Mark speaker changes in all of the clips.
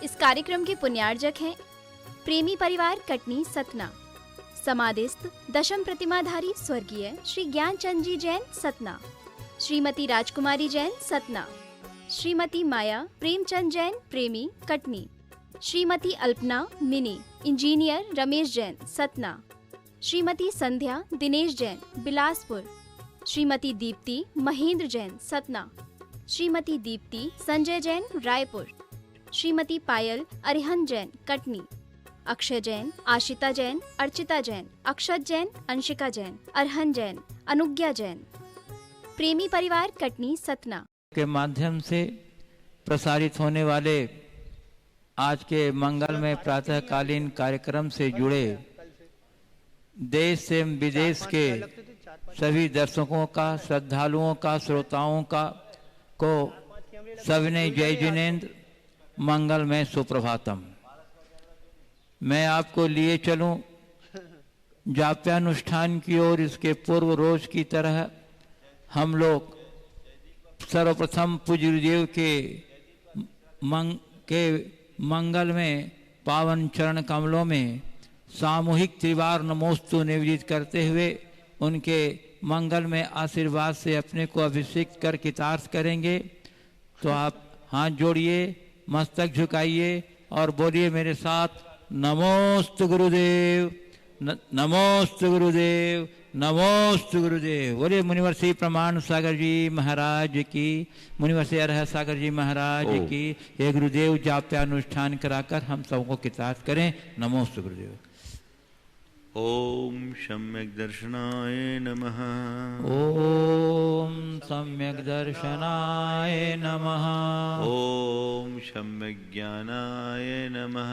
Speaker 1: इस कार्यक्रम के पुण्यार्जक हैं प्रेमी परिवार कटनी सतना, समाधिस्थ दशम प्रतिमाधारी स्वर्गीय श्री ज्ञानचंद जी जैन सतना, श्रीमती राजकुमारी जैन सतना, श्रीमती माया प्रेमचंद जैन प्रेमी कटनी, श्रीमती अल्पना मिनी इंजीनियर रमेश जैन सतना, श्रीमती संध्या दिनेश जैन बिलासपुर, श्रीमती दीप्ति महेंद्र जैन सतना, श्रीमती दीप्ति संजय जैन रायपुर, श्रीमती पायल अरिहंत जैन कटनी, अक्षय जैन, आशिता जैन, अर्चिता जैन, अक्षत जैन, अंशिका जैन, अरहन जैन, अनुज्ञा जैन। प्रेमी परिवार कटनी सतना
Speaker 2: के माध्यम से प्रसारित होने वाले आज के मंगलमय प्रातःकालीन कार्यक्रम से जुड़े देश से विदेश के सभी दर्शकों का, श्रद्धालुओं का, श्रोताओं का को सविनय जय जिनेन्द्र, मंगलमय सुप्रभातम। मैं आपको लिए चलूं जाप्यानुष्ठान की ओर। इसके पूर्व रोज की तरह हम लोग सर्वप्रथम पूज्य गुरुदेव के मंगल में पावन चरण कमलों में सामूहिक त्रिवार नमोस्तु निवेदित करते हुए उनके मंगल में आशीर्वाद से अपने को अभिषेक कर कृतार्थ करेंगे। तो आप हाथ जोड़िए, मस्तक झुकाइए और बोलिए मेरे साथ, नमोस्तु गुरुदेव, नमोस्तु गुरुदेव, नमोस्तु गुरुदेव। बोले मुनिवर श्री प्रमाण सागर जी महाराज की, मुनिवर से अरह सागर जी महाराज की। हे गुरुदेव जाप्यानुष्ठान कराकर हम सबको कृतार्थ करें। नमोस्तु गुरुदेव।
Speaker 3: ओम सम्यक दर्शनाय नमः।
Speaker 2: ओम सम्यक दर्शनाय नमः।
Speaker 3: ओम सम्यक ज्ञानाय नमः।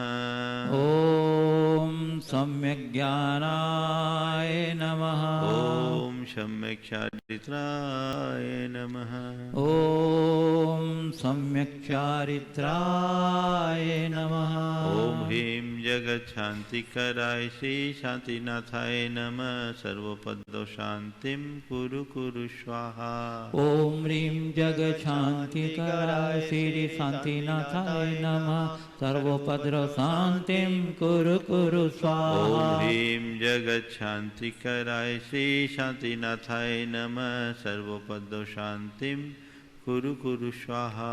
Speaker 2: ओम सम्यक ज्ञानाय नमः।
Speaker 3: ओम सम्यक चारित्राय नमः।
Speaker 2: ओम सम्यक चारित्राय नमः।
Speaker 3: ओम ह्रीं जगत शांतिकराय श्री शांतिनाथाय नमः। सर्वपदो शांतिं कुरु कुरु स्वाहा।
Speaker 2: ओम ह्रीं जगत शांतिकराय श्री शांतिनाथाय नमः। सर्वोपद्रव शांतिं कुरु कुरु स्वाहा।
Speaker 3: ओम ह्रीं जगत शांतिकराय श्री शांतिनाथाय नमः। सर्वपदो शांतिं कुरु कुरु स्वाहा।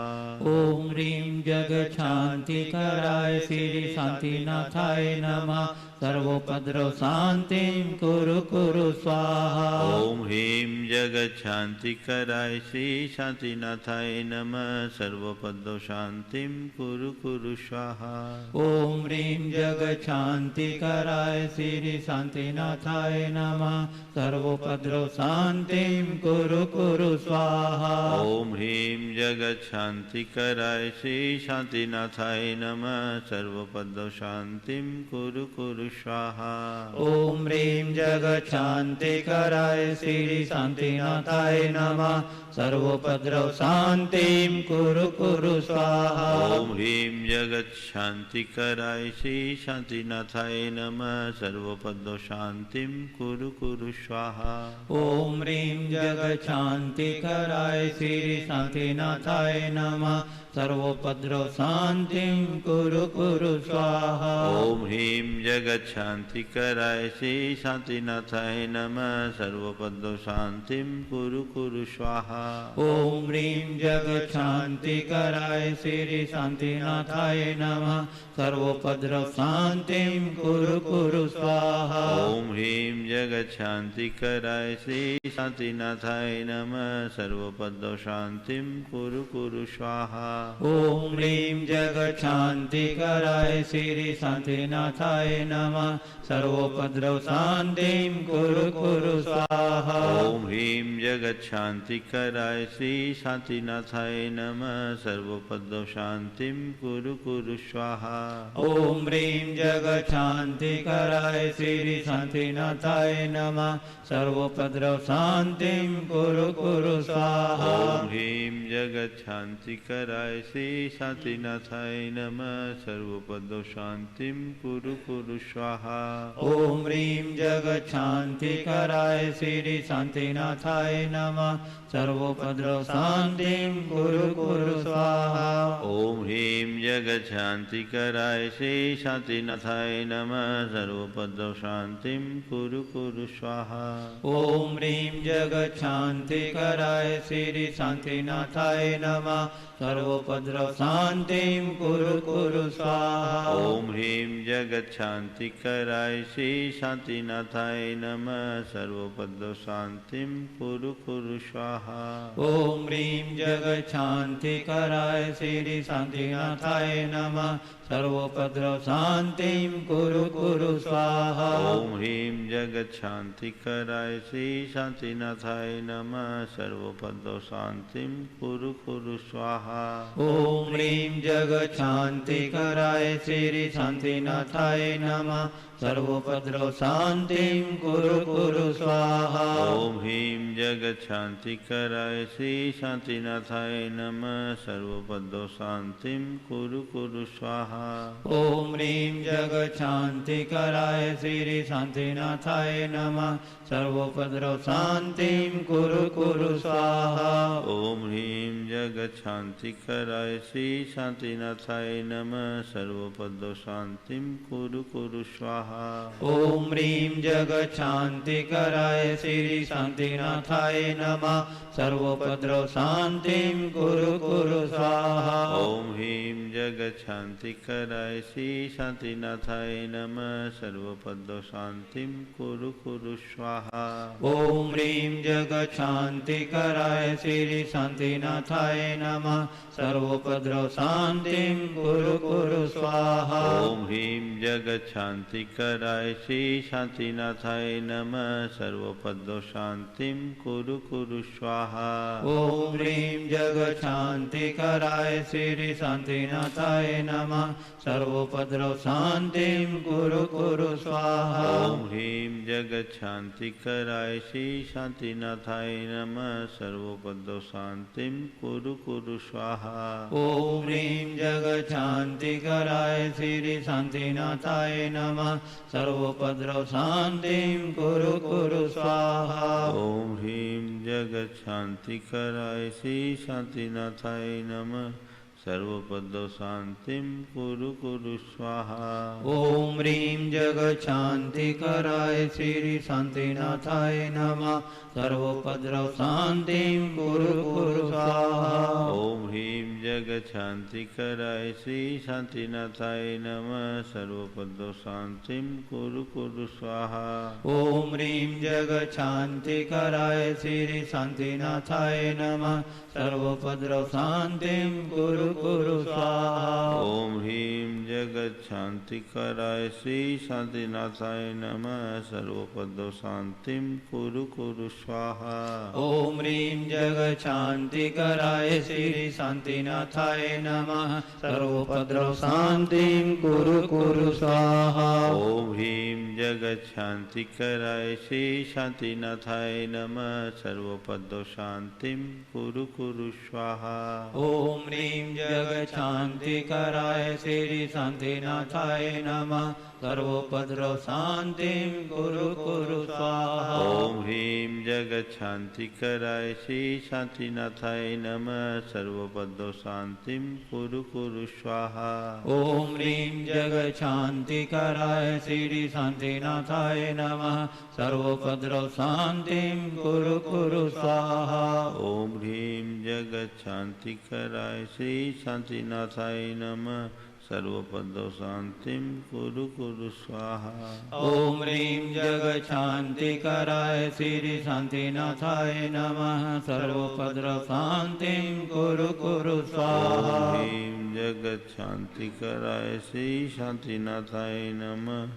Speaker 2: ओम ह्रीं जगत शांतिकराय श्री शांतिनाथाय नमः। सर्वोपद्रव शांतिं कुरु कुरु स्वाहा।
Speaker 3: ओम ह्रीं जगत शांतिकराय श्री शांतिनाथाय नमः। सर्वपदो शांतिं कुरु कुरु स्वाहा।
Speaker 2: ओम ह्रीं जगत शांतिकराय श्री शांतिनाथाय नमः। सर्वोपद्रव शांतिं कुरु कुरु स्वाहा।
Speaker 3: ओम ह्रीं जगत शांतिकराय श्री शांतिनाथाय नमः। सर्वपदो शांतिं कुरु कुरु स्वाहा।
Speaker 2: ओम ह्रीं जगत शांतिकराय श्री शांतिनाथाय नमः। सर्वोपद्रव शांतिं कुरु कुरु स्वाहा।
Speaker 3: ओम ह्रीं जगत शांतिकराय श्री शांतिनाथाय नमः। सर्वपदो शांतिं कुरु कुरु स्वाहा।
Speaker 2: ओम ह्रीं जगत शांतिकराय श्री शांतिनाथाय नमः। सर्वोपद्रव शांतिं कुरु कुरु स्वाहा।
Speaker 3: ओम ह्रीं जगत शांतिकराय श्री शांतिनाथाय नमः। सर्वपदो शांतिं कुरु कुरु स्वाहा।
Speaker 2: ओम ह्रीं जगत शांतिकराय श्री शांतिनाथाय नमः। सर्वोपद्रव शांतिं कुरु कुरु स्वाहा।
Speaker 3: ओम ह्रीं जगत शांतिकराय श्री शांतिनाथाय नमः। सर्वपदो शांतिं कुरु कुरु स्वाहा।
Speaker 2: ओम ह्रीं जगत शांतिकराय श्री शांतिनाथाय नमः। सर्वोपद्रव शांतिं कुरु कुरु स्वाहा।
Speaker 3: ओम ह्रीं जगत शांतिकराय श्री शांतिनाथाय नमः। सर्वपदो शांतिं कुरु कुरु स्वाहा।
Speaker 2: ओम ह्रीं जगत शांतिकराय श्री शांतिनाथाय नमः। सर्वोपद्रव शांतिं कुरु कुरु स्वाहा।
Speaker 3: ओम ह्रीं जगत शांतिकराय श्री शांतिनाथाय नमः। सर्वपदो शांतिं कुरु कुरु स्वाहा।
Speaker 2: ओम ह्रीं जगत शांतिकराय श्री शांतिनाथाय नमः। सर्वोपद्रव शांतिं कुरु कुरु स्वाहा।
Speaker 3: ओम ह्रीं जगत शांति कराय श्री शांतिनाथाय नमः सर्वोपद्रव शांतिम कुरु कुरु स्वाहा।
Speaker 4: ओम ह्रीं जगत शांति कराय श्री शांतिनाथाय नमः सर्वोपद्रव शांतिम कुरु कुरु स्वाहा।
Speaker 3: ओम ह्रीं जगत शांति कराय श्री शांतिनाथाय नमः सर्वोपद्रव शांतिम कुरु कुरु स्वाहा।
Speaker 4: ओम ह्रीं जगत शांति कराय श्री शांतिनाथाय नमः सर्वोपद्रव शांतिम कुरु कुरु स्वाहा।
Speaker 3: ओम ह्रीं जगत शांति कराय श्री शांतिनाथाय नमः सर्वोपद्रव शांतिम कुरु कुरु स्वाहा।
Speaker 4: ओम ह्रीं जगत शांति कराय श्री शांतिनाथाय नमः सर्वोपद्रव शांतिम कुरु कुरु स्वाहा।
Speaker 3: ओम ह्रीं जगत शांति कराय श्री शांतिनाथाय नमः सर्वोपद्रव शांतिम कुरु कुरु स्वाहा।
Speaker 4: ओम ह्रीं जगत शांति कराय श्री शांतिनाथाय नमः सर्वोपद्रव शांतिम कुरु कुरु स्वाहा।
Speaker 3: ओम ह्रीं जगत शांति कराय श्री शांतिनाथाय नमः सर्वोपद्रव शांतिम कुरु कुरु स्वाहा।
Speaker 4: ओम ह्रीं जगत शांति कराय श्री शांतिनाथाय नमः सर्वोपद्रव शांतिम कुरु कुरु स्वाहा।
Speaker 3: ओम ह्रीं जगत शांति कराय श्री शांतिनाथाय नमः सर्वोपद्रव शांतिम कुरु कुरु स्वाहा।
Speaker 4: ओम ह्रीं जगत शांति कराय श्री शांतिनाथाय नमः सर्वोपद्रव शांतिम कुरु कुरु स्वाहा।
Speaker 3: ओम ह्रीं जगत शांति कराय श्री शांतिनाथाय नमः सर्वोपद्रव शांतिम कुरु कुरु स्वाहा।
Speaker 4: ओम ह्रीं जगत शांति कराय श्री शांतिनाथाय नमः सर्वोपद्रव शांतिम कुरु कुरु स्वाहा।
Speaker 3: ओम ह्रीं जगत शांति कराय श्री शांतिनाथाय नमः सर्वोपद्रव शांतिम कुरु कुरु स्वाहा।
Speaker 4: ओम ह्रीं जगत शांति कराय श्री शांतिनाथाय नमः सर्वोपद्रव शांतिम कुरु कुरु स्वाहा।
Speaker 3: ओम ह्रीं जगत शांति कराय श्री शांतिनाथाय नमः सर्वोपद्रव शांतिम कुरु कुरु स्वाहा।
Speaker 4: ओम ह्रीं जगत शांति कराय श्री शांतिनाथाय नमः सर्वोपद्रव शांतिम कुरु कुरु स्वाहा।
Speaker 3: ओम ह्रीं जगत शांति कराय श्री शांतिनाथाय नमः सर्वोपद्रव शांतिम कुरु कुरु स्वाहा।
Speaker 4: ओम ह्रीं जगत शांति कराय श्री शांतिनाथाय नमः सर्वोपद्रव शांतिम कुरु कुरु स्वाहा।
Speaker 3: ओम ह्रीं जगत शांति कराय श्री शांतिनाथाय नमः सर्वोपद्रव शांतिम कुरु कुरु स्वाहा।
Speaker 4: ओम ह्रीं जगत शांति कराय श्री शांतिनाथाय नमः सर्वोपद्रव शांतिम कुरु कुरु स्वाहा।
Speaker 3: ओम ह्रीं जगत शांति कराय श्री शांतिनाथाय नमः सर्वोपद्रव शांतिम कुरु कुरु स्वाहा।
Speaker 4: ओम ह्रीं जगत शांति कराय श्री शांतिनाथाय नमः सर्वोपद्रव शांतिम कुरु कुरु स्वाहा।
Speaker 3: ओम ह्रीं जगत शांति कराय श्री शांतिनाथाय नमः सर्वोपद्रव शांतिम कुरु कुरु स्वाहा।
Speaker 4: ओम ह्रीं जगत शांति कराय श्री शांतिनाथाय नमः सर्वोपद्रव शांतिम कुरु कुरु स्वाहा।
Speaker 3: ओम ह्रीं जगत शांति कराय श्री शांतिनाथाय नमः सर्वोपद्रव शांतिम कुरु कुरु स्वाहा।
Speaker 4: ओम ह्रीं जगत शांति कराय श्री शांतिनाथाय नमः सर्वोपद्रव शांतिम कुरु कुरु स्वाहा।
Speaker 3: ओम ह्रीं जगत शांति कराय श्री शांतिनाथाय नमः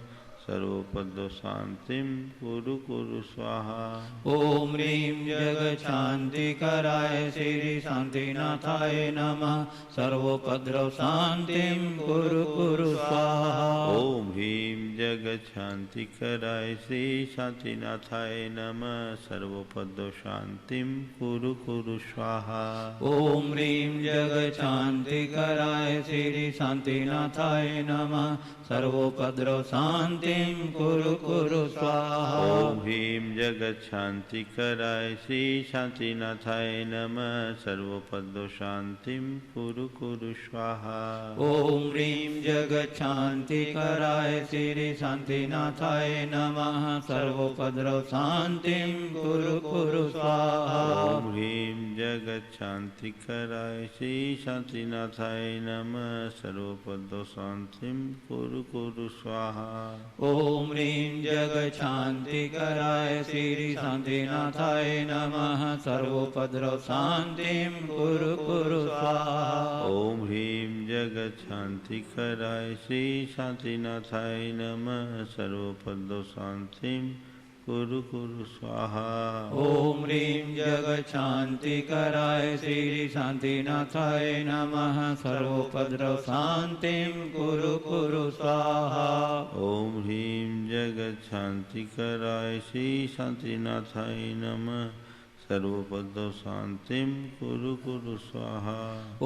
Speaker 3: सर्वोपद्रव शांतिम कुरु कुरु स्वाहा।
Speaker 4: ओम ह्रीं जगत शांति कराय श्री शांतिनाथाय नमः सर्वोपद्रव शांतिम कुरु कुरु स्वाहा।
Speaker 3: ओम ह्रीं जगत शांति कराय श्री शांतिनाथाय नमः सर्वपद शांतिम कुरु कुरु स्वाहा।
Speaker 4: ओम ह्रीं जगत शांति कराय श्री शांतिनाथाय नमः सर्वोपद्रव शांतिम कुरु कुरु स्वाहा।
Speaker 3: ओम ह्रीं जगत शांति कराय श्री शांतिनाथाय नमः सर्वपद शांतिम कुरु कुरु स्वाहा।
Speaker 4: ओम ह्रीं जगत शांति कराय श्री शांतिनाथाय नमः सर्वोपद्रव शांतिम कुरु कुरु स्वाहा।
Speaker 3: ओम ह्रीं जगत शांति कराय श्री शांतिनाथाय नमः सर्वपद शांतिम कुरु कुरु स्वाहा।
Speaker 4: ओम ह्रीं जगत शांति कराय श्री शांतिनाथाय नमः सर्वोपद्रव शांतिम कुरु कुरु स्वाहा।
Speaker 3: ओम ह्रीं जगत शांति कराय श्री शांतिनाथाय नमः सर्वपद शांतिम कुरु कुरु स्वाहा।
Speaker 4: ओम ह्रीं जगत शांति कराय श्री शांतिनाथाय नमः सर्वोपद्रव शांतिम कुरु कुरु स्वाहा।
Speaker 3: ओम ह्रीं जगत शांति कराय श्री शांतिनाथाय नमः सर्वपद शांतिम कुरु कुरु स्वाहा।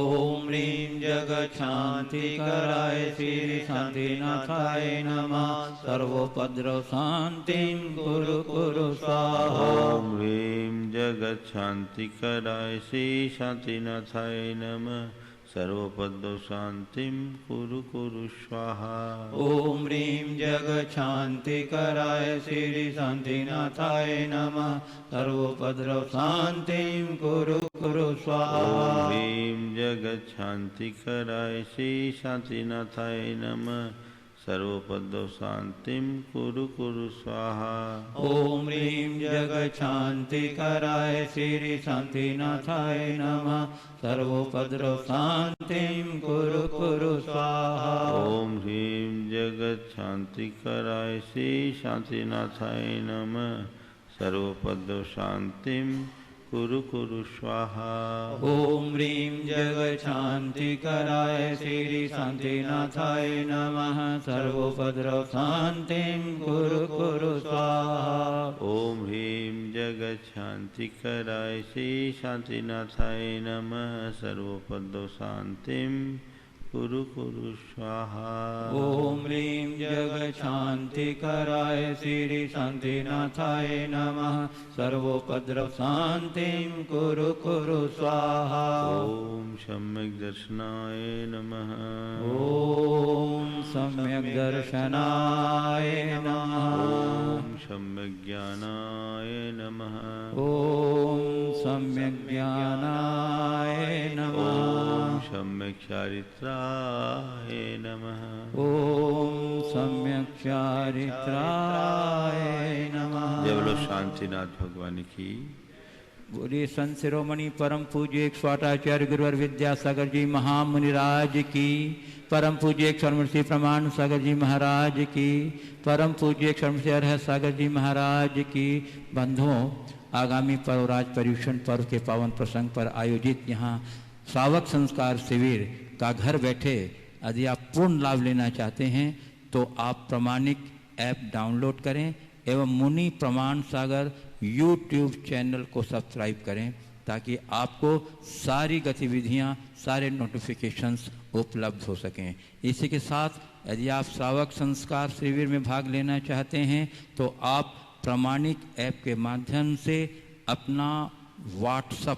Speaker 4: ओम ह्रीं जगत शांति कराय श्री शांतिनाथाय नमः सर्वोपद्रव शांतिम कुरु कुरु स्वाहा।
Speaker 3: ओम ह्रीं जगत शांति कराय श्री शांतिनाथाय नमः सर्वपद शांतिम कुरु कुरु स्वाहा।
Speaker 4: ओम ह्रीं जगत शांति कराय श्री शांतिनाथाय नमः सर्वोपद्रव शांतिम कुरु कुरु स्वाहा।
Speaker 3: ओम ह्रीं जगत शांति कराय श्री शांतिनाथाय नमः सर्वपद शांतिम कुरु कुरु स्वाहा।
Speaker 4: ओम ह्रीं जगत शांति कराय श्री शांतिनाथाय नमः सर्वोपद्रव शांतिम कुरु कुरु स्वाहा।
Speaker 3: ओम ह्रीं जगत शांति कराय श्री शांतिनाथाय नमः सर्वपद शांतिम कुरु कुरु स्वाहा।
Speaker 4: ओम ह्रीं जगत शांति कराय श्री शांतिनाथाय नमः सर्वोपद्रव शांतिम कुरु कुरु स्वाहा।
Speaker 3: ओम ह्रीं जगत शांति कराय श्री शांतिनाथाय नमः सर्वपद शांतिम कुरु कुरु स्वाहा।
Speaker 4: ओम ह्रीं जगत शांति कराय श्री शांतिनाथाय नमः सर्वोपद्रव शांतिम कुरु कुरु स्वाहा।
Speaker 3: ओम सम्यक दर्शनाय नमः।
Speaker 4: ओम सम्यक दर्शनाय नमः।
Speaker 3: ओम सम्यक ज्ञानाय नमः।
Speaker 4: ओम सम्यक ज्ञानाय नमः।
Speaker 3: ओम सम्यक चारित्राय नमः।
Speaker 4: ओम सम्यक चारित्राय नमः।
Speaker 3: जय बोलो शांतिनाथ भगवान की।
Speaker 2: बोलिए संत शिरोमणि परम पूज्य एक स्वाटाचार्य गुरुवर विद्यासागर जी महामुनिराज की, परम पूज्य एक श्री प्रमाण सागर जी महाराज की, परम पूज्य एक श्री अरहत सागर जी महाराज की। बंधुओं, आगामी पर्व राज पर्यूषण पर्व के पावन प्रसंग पर आयोजित यहाँ श्रावक संस्कार शिविर का घर बैठे यदि आप पूर्ण लाभ लेना चाहते हैं तो आप प्रमाणिक ऐप डाउनलोड करें एवं मुनि प्रमाण सागर यूट्यूब चैनल को सब्सक्राइब करें ताकि आपको सारी गतिविधियां, सारे नोटिफिकेशंस उपलब्ध हो सकें। इसी के साथ यदि आप श्रावक संस्कार शिविर में भाग लेना चाहते हैं तो आप प्रमाणिक ऐप के माध्यम से अपना व्हाट्सएप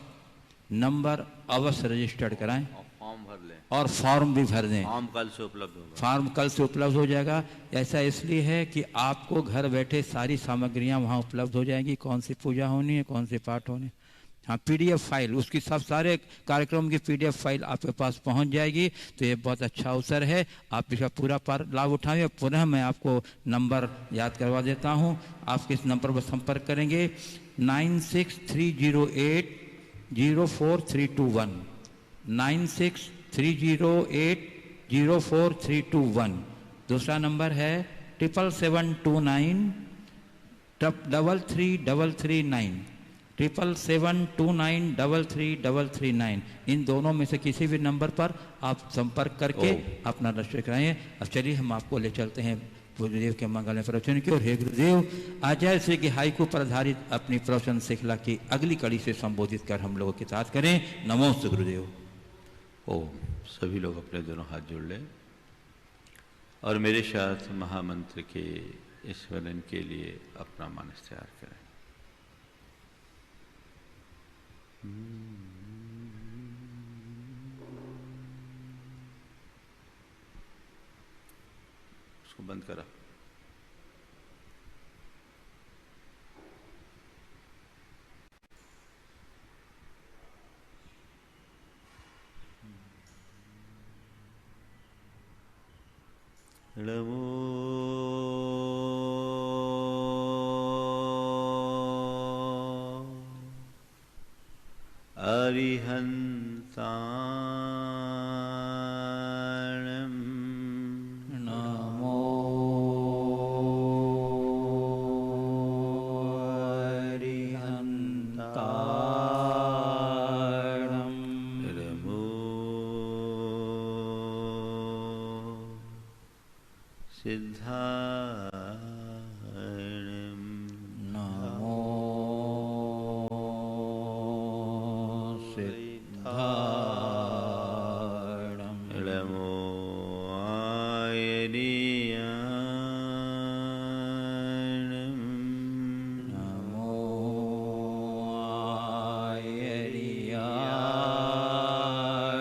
Speaker 2: नंबर अवश्य रजिस्टर्ड कराएं
Speaker 3: फॉर्म भर लें
Speaker 2: और फॉर्म भी भर दें।
Speaker 3: फॉर्म कल से उपलब्ध होगा।
Speaker 2: फॉर्म कल से उपलब्ध हो जाएगा। ऐसा इसलिए है कि आपको घर बैठे सारी सामग्रियां वहां उपलब्ध हो जाएंगी। कौन सी पूजा होनी है, कौन से पाठ होने, हाँ पीडीएफ फाइल, उसकी सब सारे कार्यक्रम की पीडीएफ फाइल आपके पास पहुंच जाएगी। तो ये बहुत अच्छा अवसर है, आप इसका पूरा लाभ उठाएं। पुनः मैं आपको नंबर याद करवा देता हूं। आप किस नंबर पर संपर्क करेंगे? 9630804321 9630804321। दूसरा नंबर है 7729333339 7729333339। इन दोनों में से किसी भी नंबर पर आप संपर्क करके अपना रजिस्टर कराएं। अब चलिए हम आपको ले चलते हैं गुरुदेव के मंगल में प्रवचन की। और हे गुरुदेव, आचार्य श्री की हाइकू पर आधारित अपनी प्रवचन श्रृंखला की अगली कड़ी से संबोधित कर हम लोगों के साथ करें। नमोस्तु गुरुदेव।
Speaker 3: ओम। सभी लोग अपने दोनों हाथ जोड़ लें और मेरे साथ महामंत्र के इस वर्णन के लिए अपना मन तैयार करें। उसको बंद करा। नमो अरिहंताणं
Speaker 4: नमो अरिहंताणं
Speaker 3: नमो सिद्धाणं
Speaker 4: नमो सिद्धाणं
Speaker 3: नमो आयनीयाणं
Speaker 4: नमो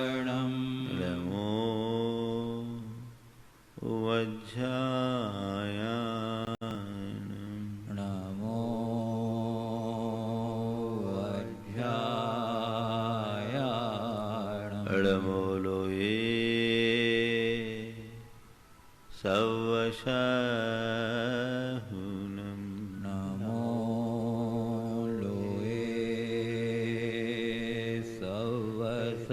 Speaker 4: आयर्याणं
Speaker 3: नमो वज्रायाणं
Speaker 4: नमो वज्रायाणं
Speaker 3: नमो लोये सवशाहुनं
Speaker 4: नमो लोये सवसाहुनं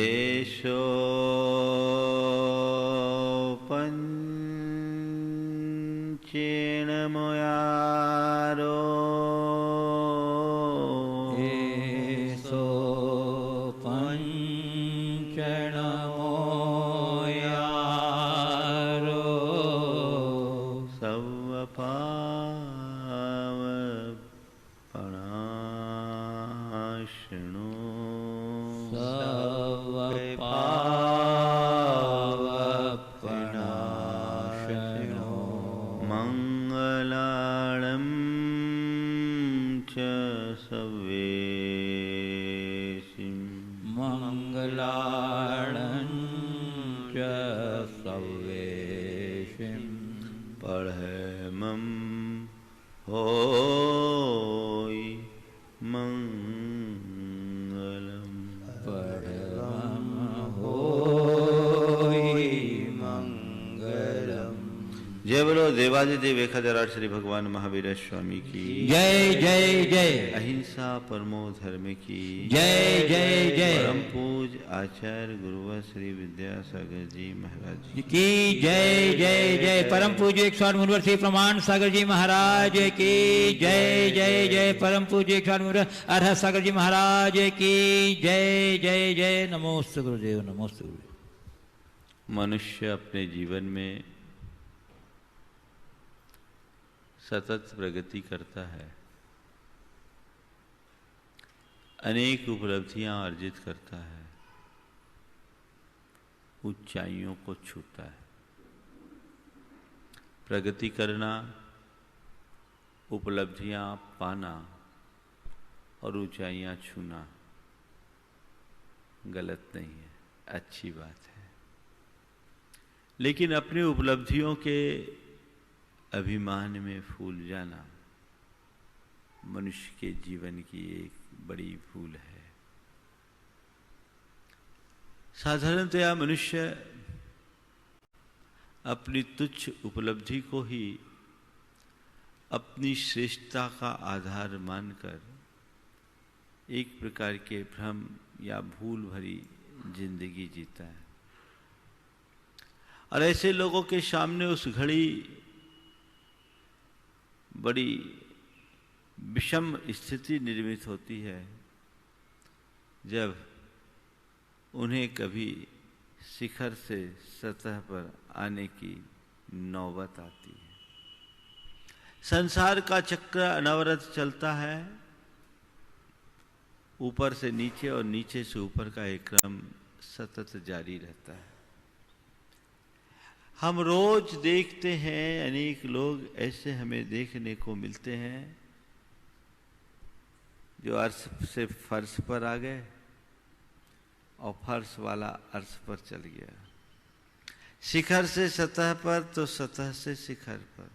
Speaker 3: एषो पञ्चेन मुयारो
Speaker 4: एषो पञ्चणमो यारो
Speaker 3: सवपावपणाशनो
Speaker 4: सवपावपणाशनो
Speaker 3: मङ्गलाळं च सवेशिं
Speaker 4: मङ्गलाळं च सवेशिं
Speaker 3: पढमं होय मङ्गलम्
Speaker 4: परमं होय मङ्गलम्।
Speaker 3: जय बोलो देवादिदेव एकाधराज श्री भगवान महावीर स्वामी की
Speaker 2: जय जय जय
Speaker 3: अहिंसा परमो धर्म की
Speaker 2: जय जय जय
Speaker 3: परम पूज आचार्य गुरुवर श्री विद्यासागर जी महाराज जी
Speaker 2: की जय जय जय। परम पूज्य 108 मुनिवर श्री प्रमाण सागर जी महाराज की जय जय जय। परम पूज्य 108 मुनिवर अरहत सागर जी महाराज की जय जय जय। नमोस्तु गुरुदेव, नमोस्तु गुरुदेव।
Speaker 3: मनुष्य अपने जीवन में सतत प्रगति करता है, अनेक उपलब्धियां अर्जित करता है, ऊंचाइयों को छूता है। प्रगति करना, उपलब्धियां पाना और ऊंचाइयां छूना गलत नहीं है, अच्छी बात है। लेकिन अपनी उपलब्धियों के अभिमान में फूल जाना मनुष्य के जीवन की एक बड़ी भूल है। साधारणतया मनुष्य अपनी तुच्छ उपलब्धि को ही अपनी श्रेष्ठता का आधार मानकर एक प्रकार के भ्रम या भूल भरी जिंदगी जीता है। और ऐसे लोगों के सामने उस घड़ी बड़ी विषम स्थिति निर्मित होती है जब उन्हें कभी शिखर से सतह पर आने की नौबत आती है। संसार का चक्र अनवरत चलता है, ऊपर से नीचे और नीचे से ऊपर का एक क्रम सतत जारी रहता है। हम रोज देखते हैं, अनेक लोग ऐसे हमें देखने को मिलते हैं जो अर्श से फर्श पर आ गए और फर्श वाला अर्श पर चल गया, शिखर से सतह पर तो सतह से शिखर पर।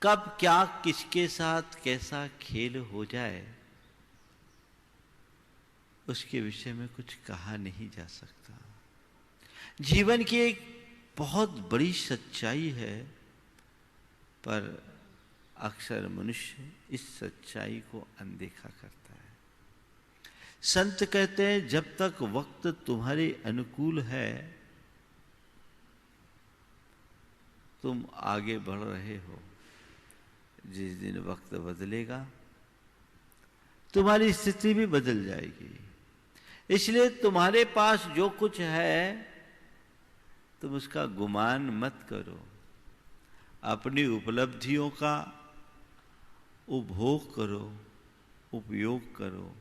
Speaker 3: कब क्या किसके साथ कैसा खेल हो जाए उसके विषय में कुछ कहा नहीं जा सकता। जीवन की एक बहुत बड़ी सच्चाई है, पर अक्सर मनुष्य इस सच्चाई को अनदेखा करता है। संत कहते हैं जब तक वक्त तुम्हारे अनुकूल है तुम आगे बढ़ रहे हो, जिस दिन वक्त बदलेगा तुम्हारी स्थिति भी बदल जाएगी। इसलिए तुम्हारे पास जो कुछ है तुम उसका गुमान मत करो, अपनी उपलब्धियों का उपभोग करो, उपयोग करो,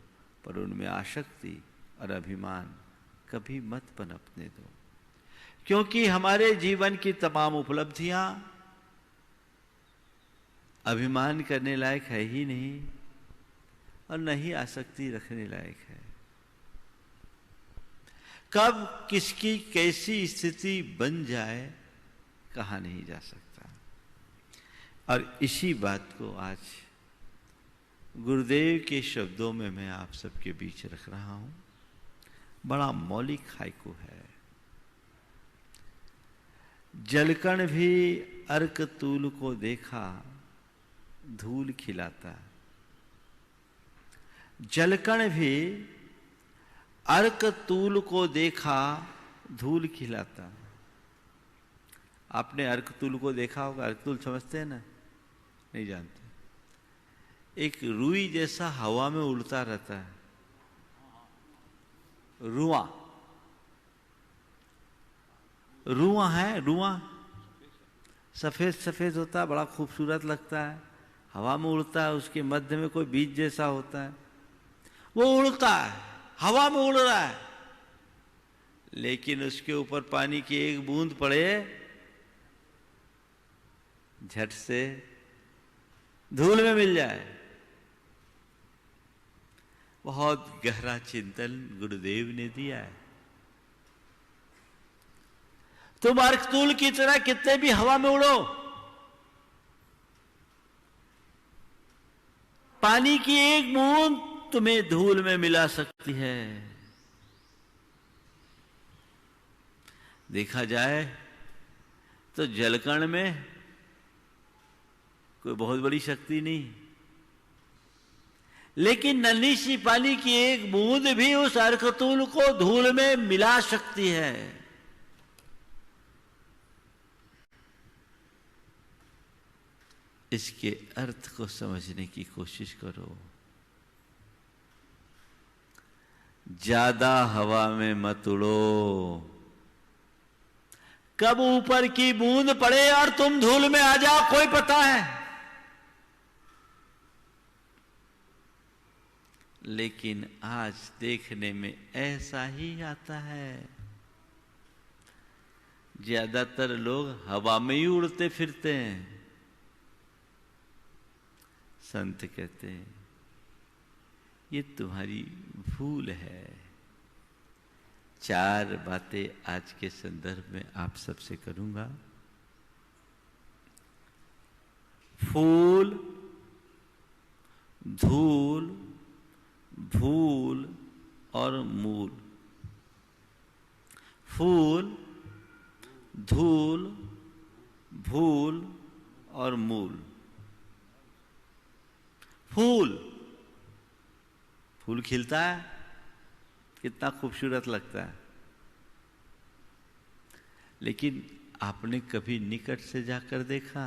Speaker 3: पर उनमें आसक्ति और अभिमान कभी मत पनपने दो। क्योंकि हमारे जीवन की तमाम उपलब्धियां अभिमान करने लायक है ही नहीं और न ही आसक्ति रखने लायक है। कब किसकी कैसी स्थिति बन जाए कहा नहीं जा सकता। और इसी बात को आज गुरुदेव के शब्दों में मैं आप सबके बीच रख रहा हूं। बड़ा मौलिक हाइकू है। जलकण भी अर्क तूल को देखा धूल खिलाता। जलकण भी अर्क तूल को देखा धूल खिलाता। आपने अर्क तूल को देखा होगा। अर्क तूल समझते हैं ना? नहीं जानते। एक रुई जैसा हवा में उड़ता रहता है, रुआ। रुआ है, रुआ सफेद सफेद होता है, बड़ा खूबसूरत लगता है, हवा में उड़ता है। उसके मध्य में कोई बीज जैसा होता है, वो उड़ता है, हवा में उड़ रहा है, लेकिन उसके ऊपर पानी की एक बूंद पड़े झट से धूल में मिल जाए। बहुत गहरा चिंतन गुरुदेव ने दिया है। तुम अर्कतूल की तरह कितने भी हवा में उड़ो, पानी की एक बूंद तुम्हें धूल में मिला सकती है। देखा जाए तो जलकण में कोई बहुत बड़ी शक्ति नहीं, लेकिन नन्ही सी पानी की एक बूंद भी उस अर्कतूल को धूल में मिला सकती है। इसके अर्थ को समझने की कोशिश करो। ज्यादा हवा में मत उड़ो। कब ऊपर की बूंद पड़े और तुम धूल में आ जाओ कोई पता है? लेकिन आज देखने में ऐसा ही आता है। ज्यादातर लोग हवा में ही उड़ते फिरते हैं। संत कहते हैं ये तुम्हारी भूल है। चार बातें आज के संदर्भ में आप सबसे करूंगा। फूल, धूल, भूल और मूल। फूल, धूल, भूल और मूल। फूल, फूल खिलता है, कितना खूबसूरत लगता है, लेकिन आपने कभी निकट से जाकर देखा?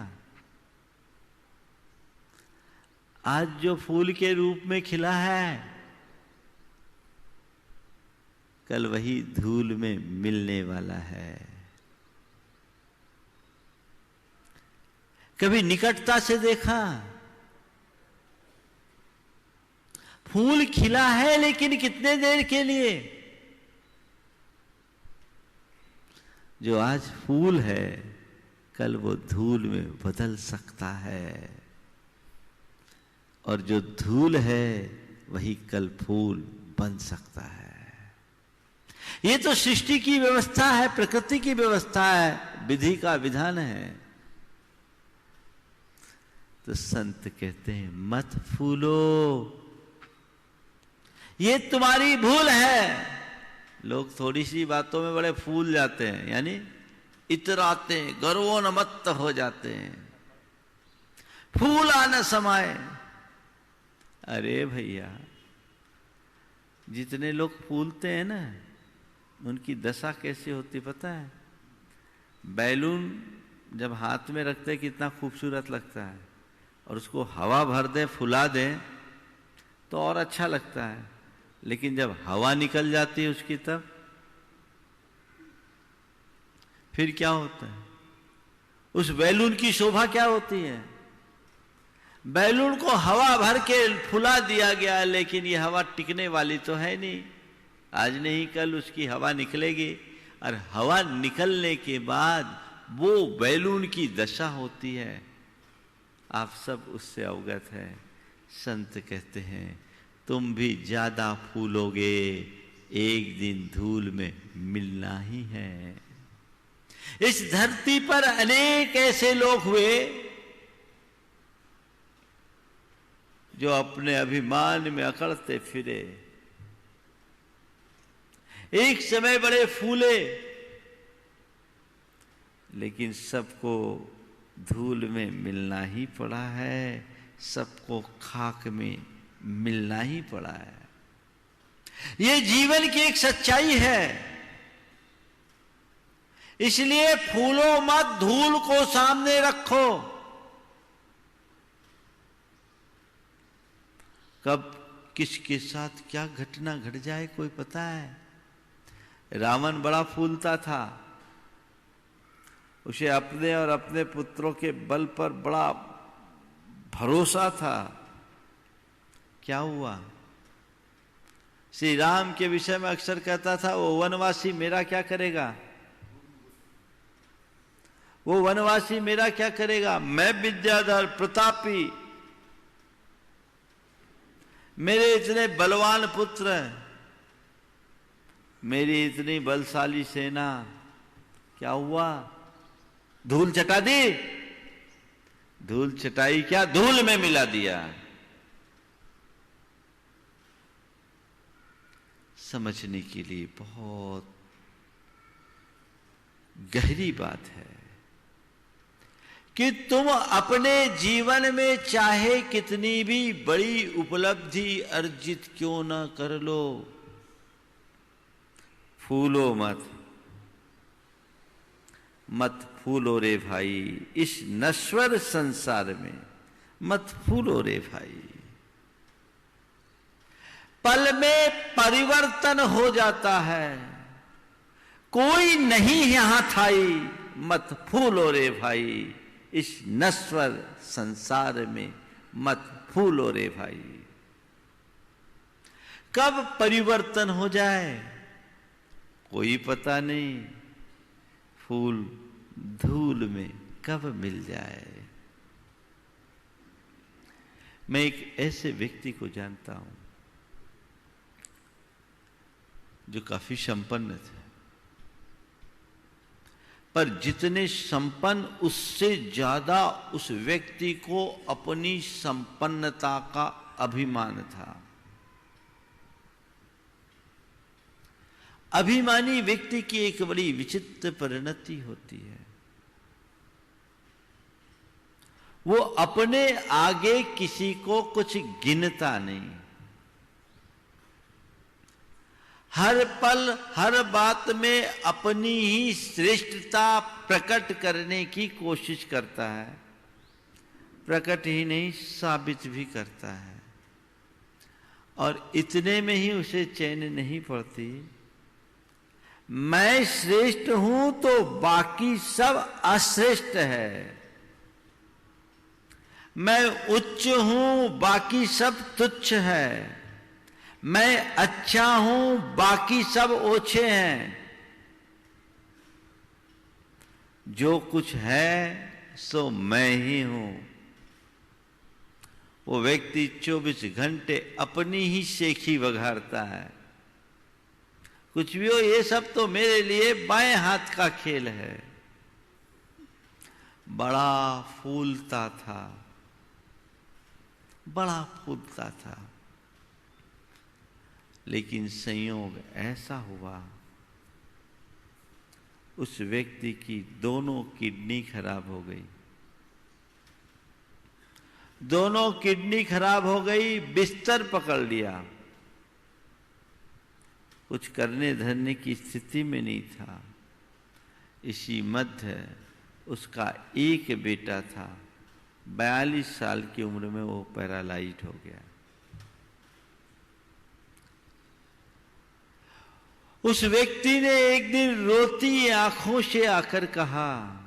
Speaker 3: आज जो फूल के रूप में खिला है, कल वही धूल में मिलने वाला है। कभी निकटता से देखा, फूल खिला है लेकिन कितने देर के लिए? जो आज फूल है कल वो धूल में बदल सकता है, और जो धूल है वही कल फूल बन सकता है। ये तो सृष्टि की व्यवस्था है, प्रकृति की व्यवस्था है, विधि का विधान है। तो संत कहते हैं मत फूलो, ये तुम्हारी भूल है। लोग थोड़ी सी बातों में बड़े फूल जाते हैं, यानी इतराते हैं, गर्वोन्मत्त हो जाते हैं, फूला न समाए। अरे भैया, जितने लोग फूलते हैं ना, उनकी दशा कैसी होती पता है? बैलून जब हाथ में रखते हैं कितना खूबसूरत लगता है, और उसको हवा भर दें, फुला दें तो और अच्छा लगता है। लेकिन जब हवा निकल जाती है उसकी, तब फिर क्या होता है? उस बैलून की शोभा क्या होती है? बैलून को हवा भर के फुला दिया गया, लेकिन ये हवा टिकने वाली तो है नहीं। आज नहीं कल उसकी हवा निकलेगी, और हवा निकलने के बाद वो बैलून की दशा होती है। आप सब उससे अवगत है। संत कहते हैं तुम भी ज्यादा फूलोगे, एक दिन धूल में मिलना ही है। इस धरती पर अनेक ऐसे लोग हुए जो अपने अभिमान में अकड़ते फिरे, एक समय बड़े फूले, लेकिन सबको धूल में मिलना ही पड़ा है, सबको खाक में मिलना ही पड़ा है। ये जीवन की एक सच्चाई है। इसलिए फूलो मत, धूल को सामने रखो। कब किसके साथ क्या घटना घट जाए कोई पता है? रावण बड़ा फूलता था, उसे अपने और अपने पुत्रों के बल पर बड़ा भरोसा था। क्या हुआ? श्री राम के विषय में अक्सर कहता था, वो वनवासी मेरा क्या करेगा, वो वनवासी मेरा क्या करेगा? मैं विद्याधर प्रतापी, मेरे इतने बलवान पुत्र, मेरी इतनी बलशाली सेना, क्या हुआ? धूल चटा दी। धूल चटाई क्या? धूल में मिला दिया। समझने के लिए बहुत गहरी बात है कि तुम अपने जीवन में चाहे कितनी भी बड़ी उपलब्धि अर्जित क्यों न कर लो, फूलो मत, मत फूलो रे भाई, इस नश्वर संसार में मत फूलो रे भाई। पल में परिवर्तन हो जाता है, कोई नहीं यहां थाई, मत फूलो रे भाई, इस नश्वर संसार में मत फूलो रे भाई। कब परिवर्तन हो जाए कोई पता नहीं, फूल धूल में कब मिल जाए। मैं एक ऐसे व्यक्ति को जानता हूं जो काफी संपन्न थे, पर जितने संपन्न उससे ज्यादा उस व्यक्ति को अपनी संपन्नता का अभिमान था। अभिमानी व्यक्ति की एक बड़ी विचित्र परिणति होती है, वो अपने आगे किसी को कुछ गिनता नहीं, हर पल हर बात में अपनी ही श्रेष्ठता प्रकट करने की कोशिश करता है, प्रकट ही नहीं साबित भी करता है। और इतने में ही उसे चैन नहीं पड़ती मैं श्रेष्ठ हूं तो बाकी सब अश्रेष्ठ है, मैं उच्च हूं बाकी सब तुच्छ है, मैं अच्छा हूं बाकी सब ओछे हैं। जो कुछ है सो मैं ही हूं। वो व्यक्ति 24 घंटे अपनी ही शेखी बघारता है। कुछ भी हो, ये सब तो मेरे लिए बाएं हाथ का खेल है। बड़ा फूलता था, बड़ा फूलता था, लेकिन संयोग ऐसा हुआ उस व्यक्ति की दोनों किडनी खराब हो गई। दोनों किडनी खराब हो गई, बिस्तर पकड़ लिया, कुछ करने धरने की स्थिति में नहीं था। इसी मध्य उसका एक बेटा था, 42 साल की उम्र में वो पैरालाइज हो गया। उस व्यक्ति ने एक दिन रोती आंखों से आकर कहा,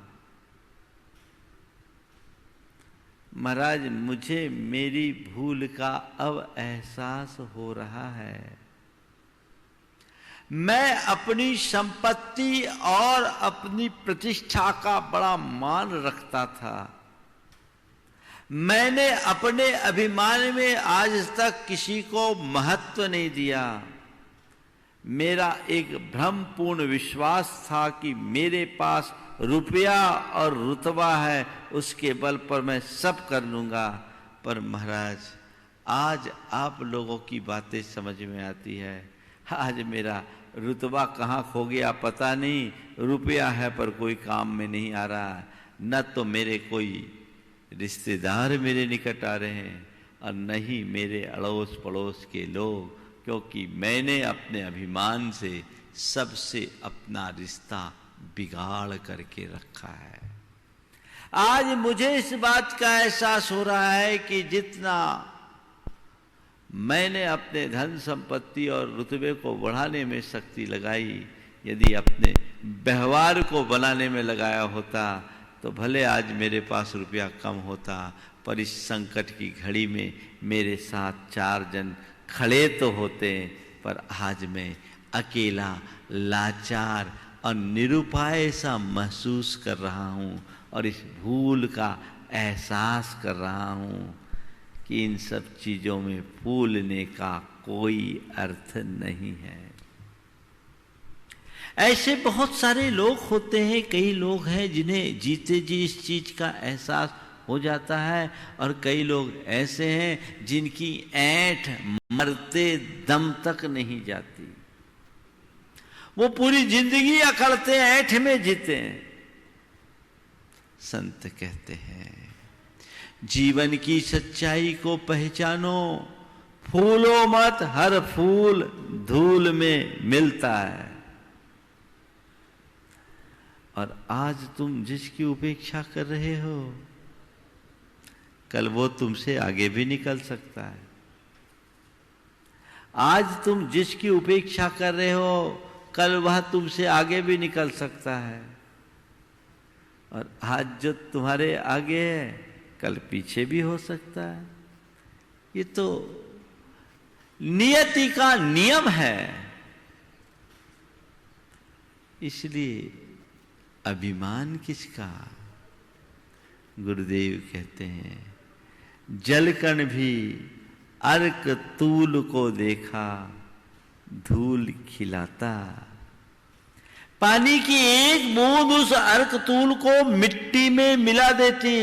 Speaker 3: महाराज मुझे मेरी भूल का अब एहसास हो रहा है। मैं अपनी संपत्ति और अपनी प्रतिष्ठा का बड़ा मान रखता था। मैंने अपने अभिमान में आज तक किसी को महत्व नहीं दिया। मेरा एक भ्रमपूर्ण विश्वास था कि मेरे पास रुपया और रुतबा है, उसके बल पर मैं सब कर लूंगा। पर महाराज आज आप लोगों की बातें समझ में आती है। आज मेरा रुतबा कहाँ खो गया पता नहीं, रुपया है पर कोई काम में नहीं आ रहा। न तो मेरे कोई रिश्तेदार मेरे निकट आ रहे हैं और न ही मेरे अड़ोस पड़ोस के लोग, क्योंकि मैंने अपने अभिमान से सबसे अपना रिश्ता बिगाड़ करके रखा है। आज मुझे इस बात का एहसास हो रहा है कि जितना मैंने अपने धन संपत्ति और रुतबे को बढ़ाने में शक्ति लगाई, यदि अपने व्यवहार को बनाने में लगाया होता तो भले आज मेरे पास रुपया कम होता, पर इस संकट की घड़ी में मेरे साथ 4 जन खड़े तो होते, पर आज मैं अकेला, लाचार और निरुपाय सा महसूस कर रहा हूँ और इस भूल का एहसास कर रहा हूँ कि इन सब चीजों में फूलने का कोई अर्थ नहीं है। ऐसे बहुत सारे लोग होते हैं, कई लोग हैं जिन्हें जीते जी इस चीज का एहसास हो जाता है, और कई लोग ऐसे हैं जिनकी ऐंठ मरते दम तक नहीं जाती। वो पूरी जिंदगी अकड़ते ऐंठ में जीते हैं। संत कहते हैं जीवन की सच्चाई को पहचानो, फूलो मत, हर फूल धूल में मिलता है। और आज तुम जिसकी उपेक्षा कर रहे हो, कल वो तुमसे आगे भी निकल सकता है। आज तुम जिसकी उपेक्षा कर रहे हो, कल वह तुमसे आगे भी निकल सकता है। और आज जो तुम्हारे आगे है, कल पीछे भी हो सकता है। ये तो नियति का नियम है। इसलिए अभिमान किसका? गुरुदेव कहते हैं जलकण भी अर्क तूल को देखा, धूल खिलाता। पानी की एक बूंद उस अर्क तूल को मिट्टी में मिला देती।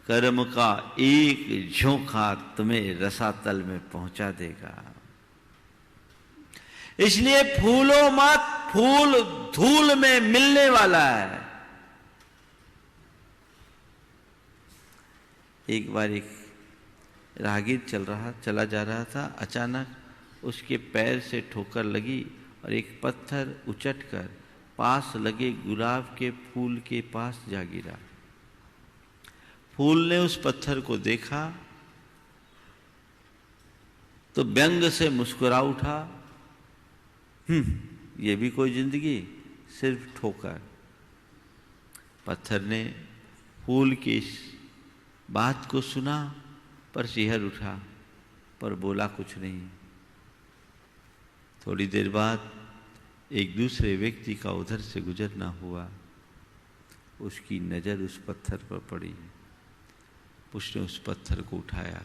Speaker 3: कर्म का एक झोंका तुम्हें रसातल में पहुंचा देगा। इसलिए फूलो मत, फूल धूल में मिलने वाला है। एक बार एक राहगीर चला जा रहा था, अचानक उसके पैर से ठोकर लगी और एक पत्थर उचटकर पास लगे गुलाब के फूल के पास जा गिरा। फूल ने उस पत्थर को देखा तो व्यंग से मुस्कुरा उठा, ये भी कोई जिंदगी, सिर्फ ठोकर। पत्थर ने फूल की इस बात को सुना पर सिहर उठा, पर बोला कुछ नहीं। थोड़ी देर बाद एक दूसरे व्यक्ति का उधर से गुजरना हुआ। उसकी नज़र उस पत्थर पर पड़ी। उसने उस पत्थर को उठाया,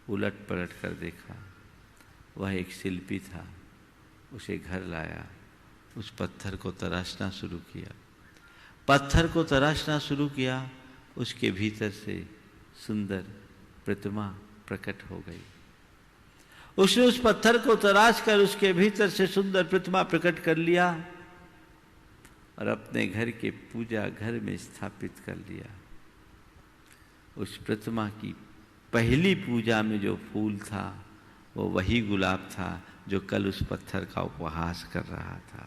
Speaker 3: उलट पलट कर देखा, वह एक शिल्पी था। उसे घर लाया, उस पत्थर को तराशना शुरू किया। पत्थर को तराशना शुरू किया, उसके भीतर से सुंदर प्रतिमा प्रकट हो गई। उसने उस पत्थर को तराश कर उसके भीतर से सुंदर प्रतिमा प्रकट कर लिया और अपने घर के पूजा घर में स्थापित कर लिया। उस प्रतिमा की पहली पूजा में जो फूल था वो वही गुलाब था जो कल उस पत्थर का उपहास कर रहा था।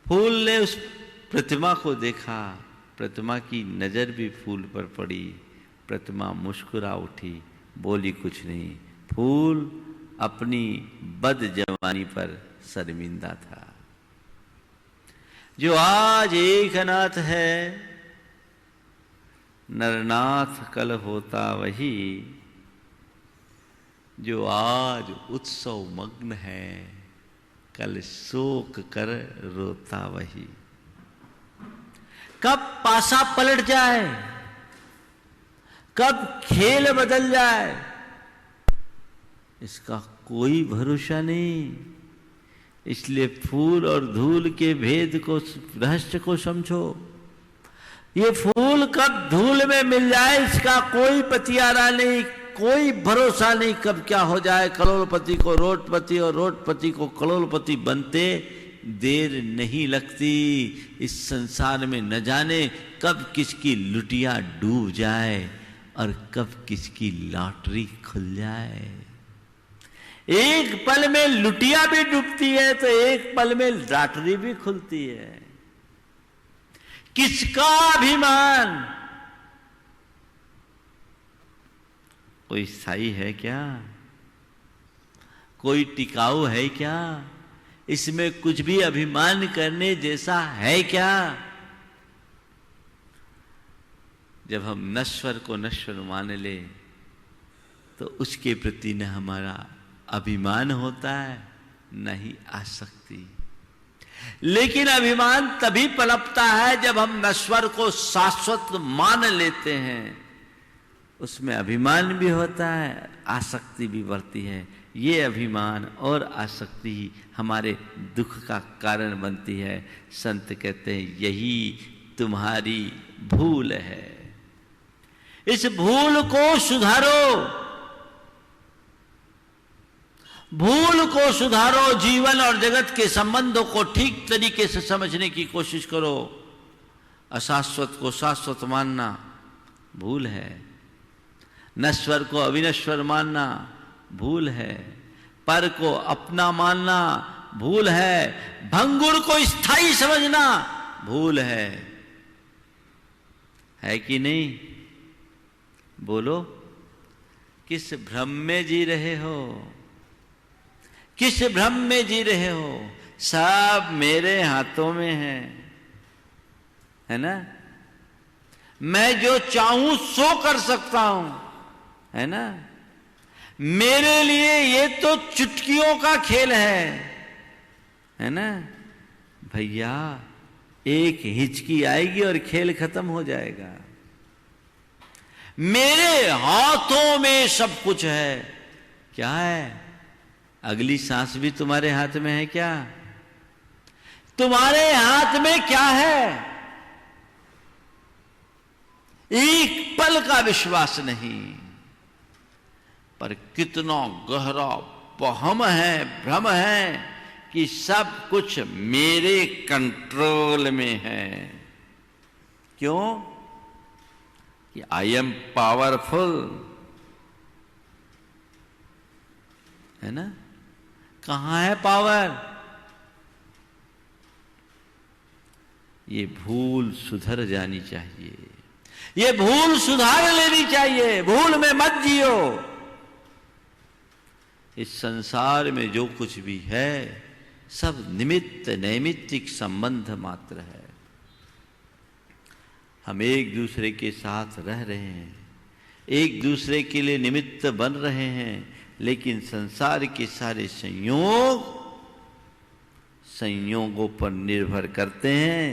Speaker 3: फूल ने उस प्रतिमा को देखा, प्रतिमा की नजर भी फूल पर पड़ी। प्रतिमा मुस्कुरा उठी, बोली कुछ नहीं। फूल अपनी बदजवानी पर शर्मिंदा था। जो आज एक अनाथ है, नरनाथ कल होता वही। जो आज उत्सव मग्न है, कल शोक कर रोता वही। कब पासा पलट जाए, कब खेल बदल जाए, इसका कोई भरोसा नहीं। इसलिए फूल और धूल के भेद को, रहस्य को समझो। ये फूल कब धूल में मिल जाए इसका कोई पतियारा नहीं, कोई भरोसा नहीं। कब क्या हो जाए, करोड़पति को रोडपति और रोडपति को करोड़पति बनते देर नहीं लगती। इस संसार में न जाने कब किसकी लुटिया डूब जाए और कब किसकी लॉटरी खुल जाए। एक पल में लुटिया भी डूबती है तो एक पल में लॉटरी भी खुलती है। किसका अभिमान? कोई स्थायी है क्या? कोई टिकाऊ है क्या? इसमें कुछ भी अभिमान करने जैसा है क्या? जब हम नश्वर को नश्वर मान ले तो उसके प्रति न हमारा अभिमान होता है, न ही आसक्ति। लेकिन अभिमान तभी पनपता है जब हम नश्वर को शाश्वत मान लेते हैं। उसमें अभिमान भी होता है, आसक्ति भी बढ़ती है। ये अभिमान और आसक्ति हमारे दुख का कारण बनती है। संत कहते हैं यही तुम्हारी भूल है। इस भूल को सुधारो, भूल को सुधारो। जीवन और जगत के संबंधों को ठीक तरीके से समझने की कोशिश करो। अशाश्वत को शाश्वत मानना भूल है, नश्वर को अविनश्वर मानना भूल है, पर को अपना मानना भूल है, भंगुर को स्थायी समझना भूल है कि नहीं? बोलो, किस भ्रम में जी रहे हो? किस भ्रम में जी रहे हो? सब मेरे हाथों में है ना? मैं जो चाहूं सो कर सकता हूं, है ना? मेरे लिए ये तो चुटकियों का खेल है ना? भैया एक हिचकी आएगी और खेल खत्म हो जाएगा। मेरे हाथों में सब कुछ है। क्या है? अगली सांस भी तुम्हारे हाथ में है क्या? तुम्हारे हाथ में क्या है? एक पल का विश्वास नहीं, पर कितना गहरा वहम है, भ्रम है कि सब कुछ मेरे कंट्रोल में है। क्यों? कि आई एम पावरफुल, है ना? कहां है पावर? ये भूल सुधर जानी चाहिए। ये भूल सुधार लेनी चाहिए, भूल में मत जियो। इस संसार में जो कुछ भी है सब निमित्त नैमित्तिक संबंध मात्र है। हम एक दूसरे के साथ रह रहे हैं, एक दूसरे के लिए निमित्त बन रहे हैं, लेकिन संसार के सारे संयोगों पर निर्भर करते हैं,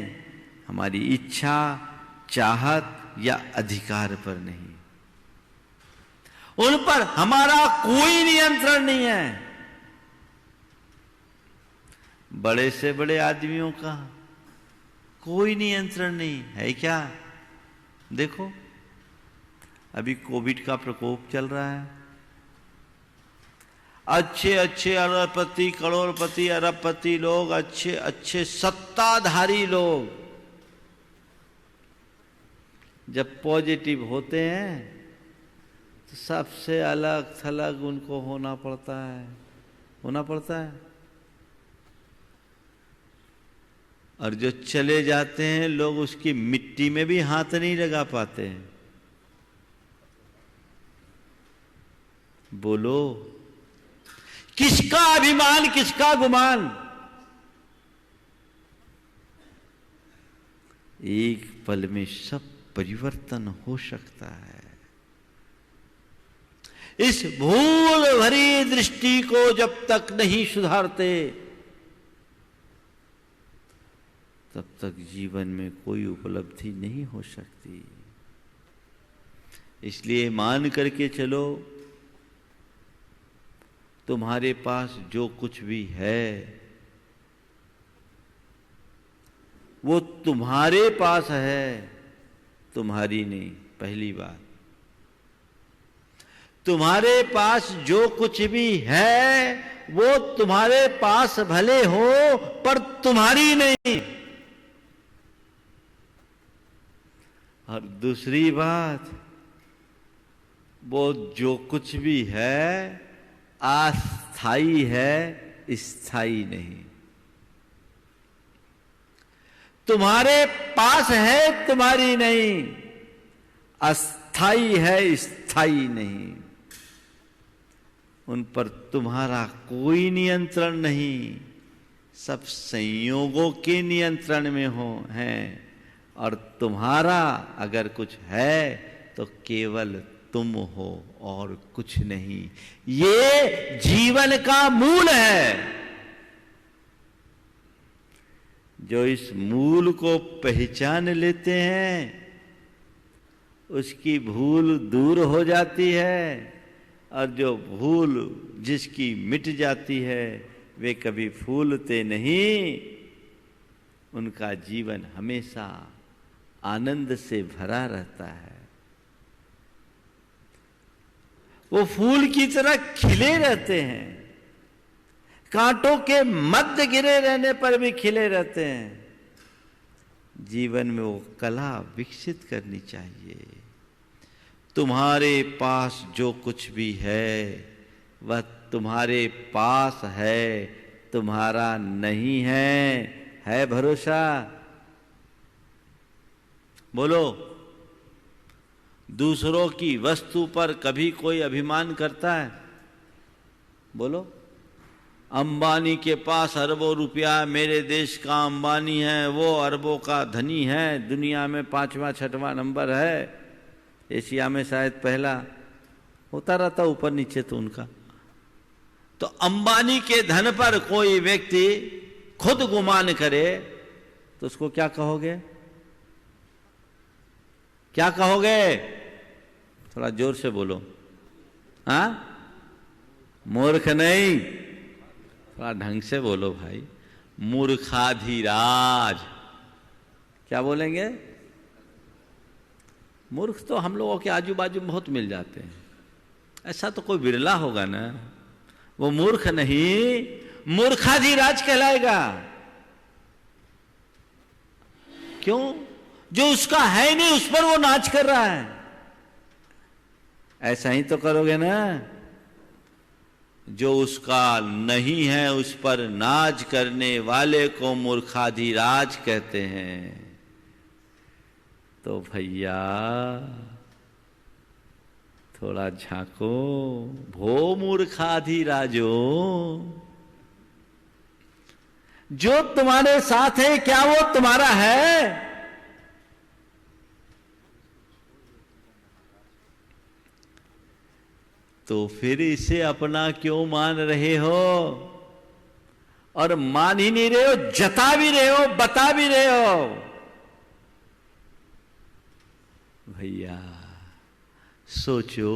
Speaker 3: हमारी इच्छा, चाहत या अधिकार पर नहीं। उन पर हमारा कोई नियंत्रण नहीं है। बड़े से बड़े आदमियों का कोई नियंत्रण नहीं है। क्या देखो, अभी कोविड का प्रकोप चल रहा है। अच्छे अच्छे अरबपति, करोड़पति, अरबपति लोग, अच्छे अच्छे सत्ताधारी लोग जब पॉजिटिव होते हैं तो सबसे अलग थलग उनको होना पड़ता है। और जो चले जाते हैं लोग उसकी मिट्टी में भी हाथ नहीं लगा पाते हैं। बोलो, किसका अभिमान, किसका गुमान? एक पल में सब परिवर्तन हो सकता है। इस भूल भरी दृष्टि को जब तक नहीं सुधारते तब तक जीवन में कोई उपलब्धि नहीं हो सकती। इसलिए मान करके चलो, तुम्हारे पास जो कुछ भी है वो तुम्हारे पास है, तुम्हारी नहीं। पहली बात, तुम्हारे पास जो कुछ भी है वो तुम्हारे पास भले हो पर तुम्हारी नहीं। और दूसरी बात, वो जो कुछ भी है अस्थाई है, स्थायी नहीं। तुम्हारे पास है, तुम्हारी नहीं। अस्थाई है, स्थायी नहीं। उन पर तुम्हारा कोई नियंत्रण नहीं। सब संयोगों के नियंत्रण में हैं। और तुम्हारा अगर कुछ है तो केवल तुम हो और कुछ नहीं। ये जीवन का मूल है। जो इस मूल को पहचान लेते हैं उसकी भूल दूर हो जाती है, और जो भूल जिसकी मिट जाती है वे कभी फूलते नहीं। उनका जीवन हमेशा आनंद से भरा रहता है। वो फूल की तरह खिले रहते हैं, कांटों के मध्य गिरे रहने पर भी खिले रहते हैं। जीवन में वो कला विकसित करनी चाहिए। तुम्हारे पास जो कुछ भी है वह तुम्हारे पास है, तुम्हारा नहीं है भरोसा? बोलो, दूसरों की वस्तु पर कभी कोई अभिमान करता है? बोलो, अंबानी के पास अरबों रुपया, मेरे देश का अंबानी है, वो अरबों का धनी है, दुनिया में 5वां 6वां नंबर है, एशिया में शायद पहला, होता रहता ऊपर नीचे तो उनका। तो अंबानी के धन पर कोई व्यक्ति खुद गुमान करे तो उसको क्या कहोगे? क्या कहोगे? थोड़ा जोर से बोलो। हाँ, मूर्ख नहीं, थोड़ा ढंग से बोलो भाई। मूर्खाधिराज। क्या बोलेंगे? मूर्ख तो हम लोगों के आजू बाजू में बहुत मिल जाते हैं। ऐसा तो कोई बिरला होगा ना। वो मूर्ख नहीं, मूर्खाधिराज कहलाएगा। क्यों? जो उसका है नहीं उस पर वो नाच कर रहा है। ऐसा ही तो करोगे ना। जो उसका नहीं है उस पर नाच करने वाले को मूर्खाधिराज कहते हैं। तो भैया थोड़ा झांको, भो मूर्खाधिराजो, जो तुम्हारे साथ है क्या वो तुम्हारा है? तो फिर इसे अपना क्यों मान रहे हो? और मान ही नहीं रहे हो, जता भी रहे हो, बता भी रहे हो। भैया सोचो,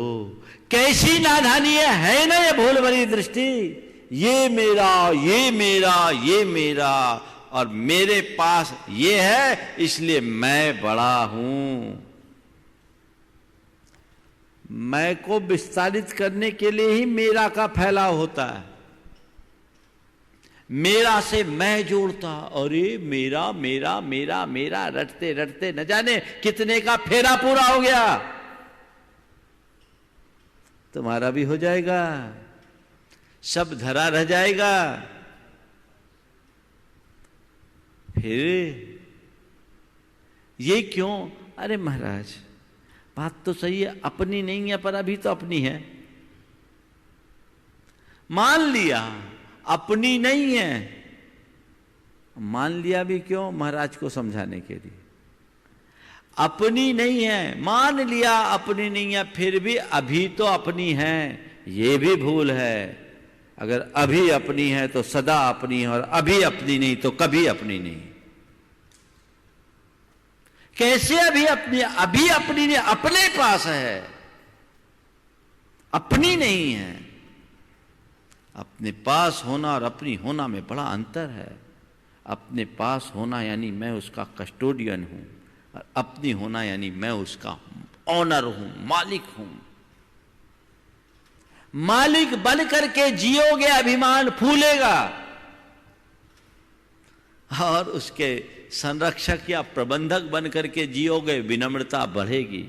Speaker 3: कैसी नादानी है ना ये भूल भरी दृष्टि। ये मेरा, ये मेरा, ये मेरा, और मेरे पास ये है इसलिए मैं बड़ा हूं। मैं को विस्तारित करने के लिए ही मेरा का फैलाव होता है। मेरा से मैं जोड़ता, अरे मेरा मेरा मेरा मेरा रटते रटते न जाने कितने का फेरा पूरा हो गया। तुम्हारा भी हो जाएगा, सब धरा रह जाएगा। फिर ये क्यों? अरे महाराज बात तो सही है, अपनी नहीं है पर अभी तो अपनी है। मान लिया अपनी नहीं है, मान लिया भी क्यों? महाराज को समझाने के लिए। अपनी नहीं है, मान लिया अपनी नहीं है, फिर भी अभी तो अपनी है, ये भी भूल है। अगर अभी अपनी है तो सदा अपनी है, और अभी अपनी नहीं तो कभी अपनी नहीं। कैसे अभी अपनी? अभी अपनी नहीं, अपने पास है, अपनी नहीं है। अपने पास होना और अपनी होना में बड़ा अंतर है। अपने पास होना यानी मैं उसका कस्टोडियन हूं, और अपनी होना यानी मैं उसका ऑनर हूं, मालिक हूं। मालिक बन करके जियोगे, अभिमान फूलेगा, और उसके संरक्षक या प्रबंधक बन करके जियोगे, विनम्रता बढ़ेगी,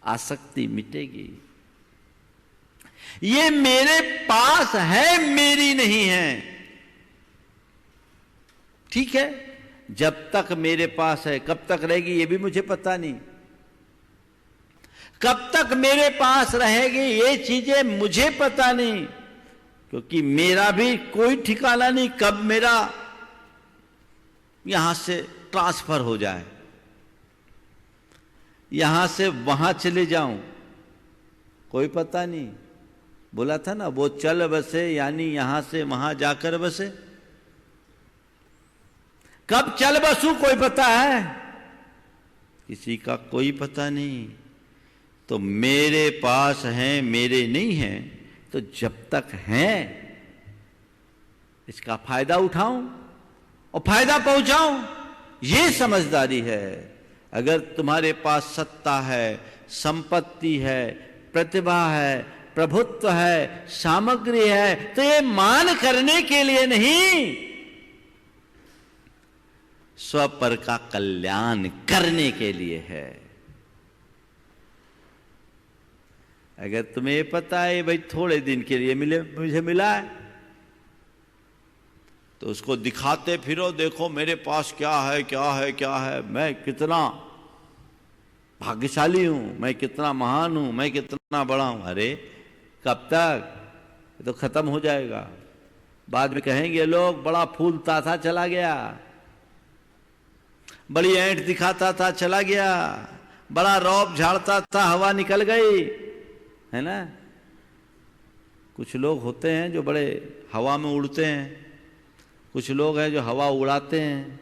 Speaker 3: आसक्ति मिटेगी। ये मेरे पास है, मेरी नहीं है। ठीक है, जब तक मेरे पास है, कब तक रहेगी ये भी मुझे पता नहीं। कब तक मेरे पास रहेगी ये चीजें मुझे पता नहीं, क्योंकि मेरा भी कोई ठिकाना नहीं कब मेरा यहां से ट्रांसफर हो जाए, यहां से वहां चले जाऊं, कोई पता नहीं। बोला था ना, वो चल बसे यानी यहां से वहां जाकर बसे। कब चल बसू कोई पता है? किसी का कोई पता नहीं। तो मेरे पास हैं, मेरे नहीं हैं, तो जब तक हैं इसका फायदा उठाऊं और फायदा पहुंचाऊं, ये समझदारी है। अगर तुम्हारे पास सत्ता है, संपत्ति है, प्रतिभा है, प्रभुत्व है, सामग्री है, तो ये मान करने के लिए नहीं, स्वपर का कल्याण करने के लिए है। अगर तुम्हें पता है भाई थोड़े दिन के लिए मुझे मिला है, तो उसको दिखाते फिरो, देखो मेरे पास क्या है, क्या है, क्या है, मैं कितना भाग्यशाली हूं, मैं कितना महान हूं, मैं कितना बड़ा हूं। अरे कब तक? तो खत्म हो जाएगा। बाद में कहेंगे लोग, बड़ा फूलता था चला गया, बड़ी ऐंठ दिखाता था चला गया, बड़ा रौब झाड़ता था हवा निकल गई, है ना। कुछ लोग होते हैं जो बड़े हवा में उड़ते हैं, कुछ लोग हैं जो हवा उड़ाते हैं,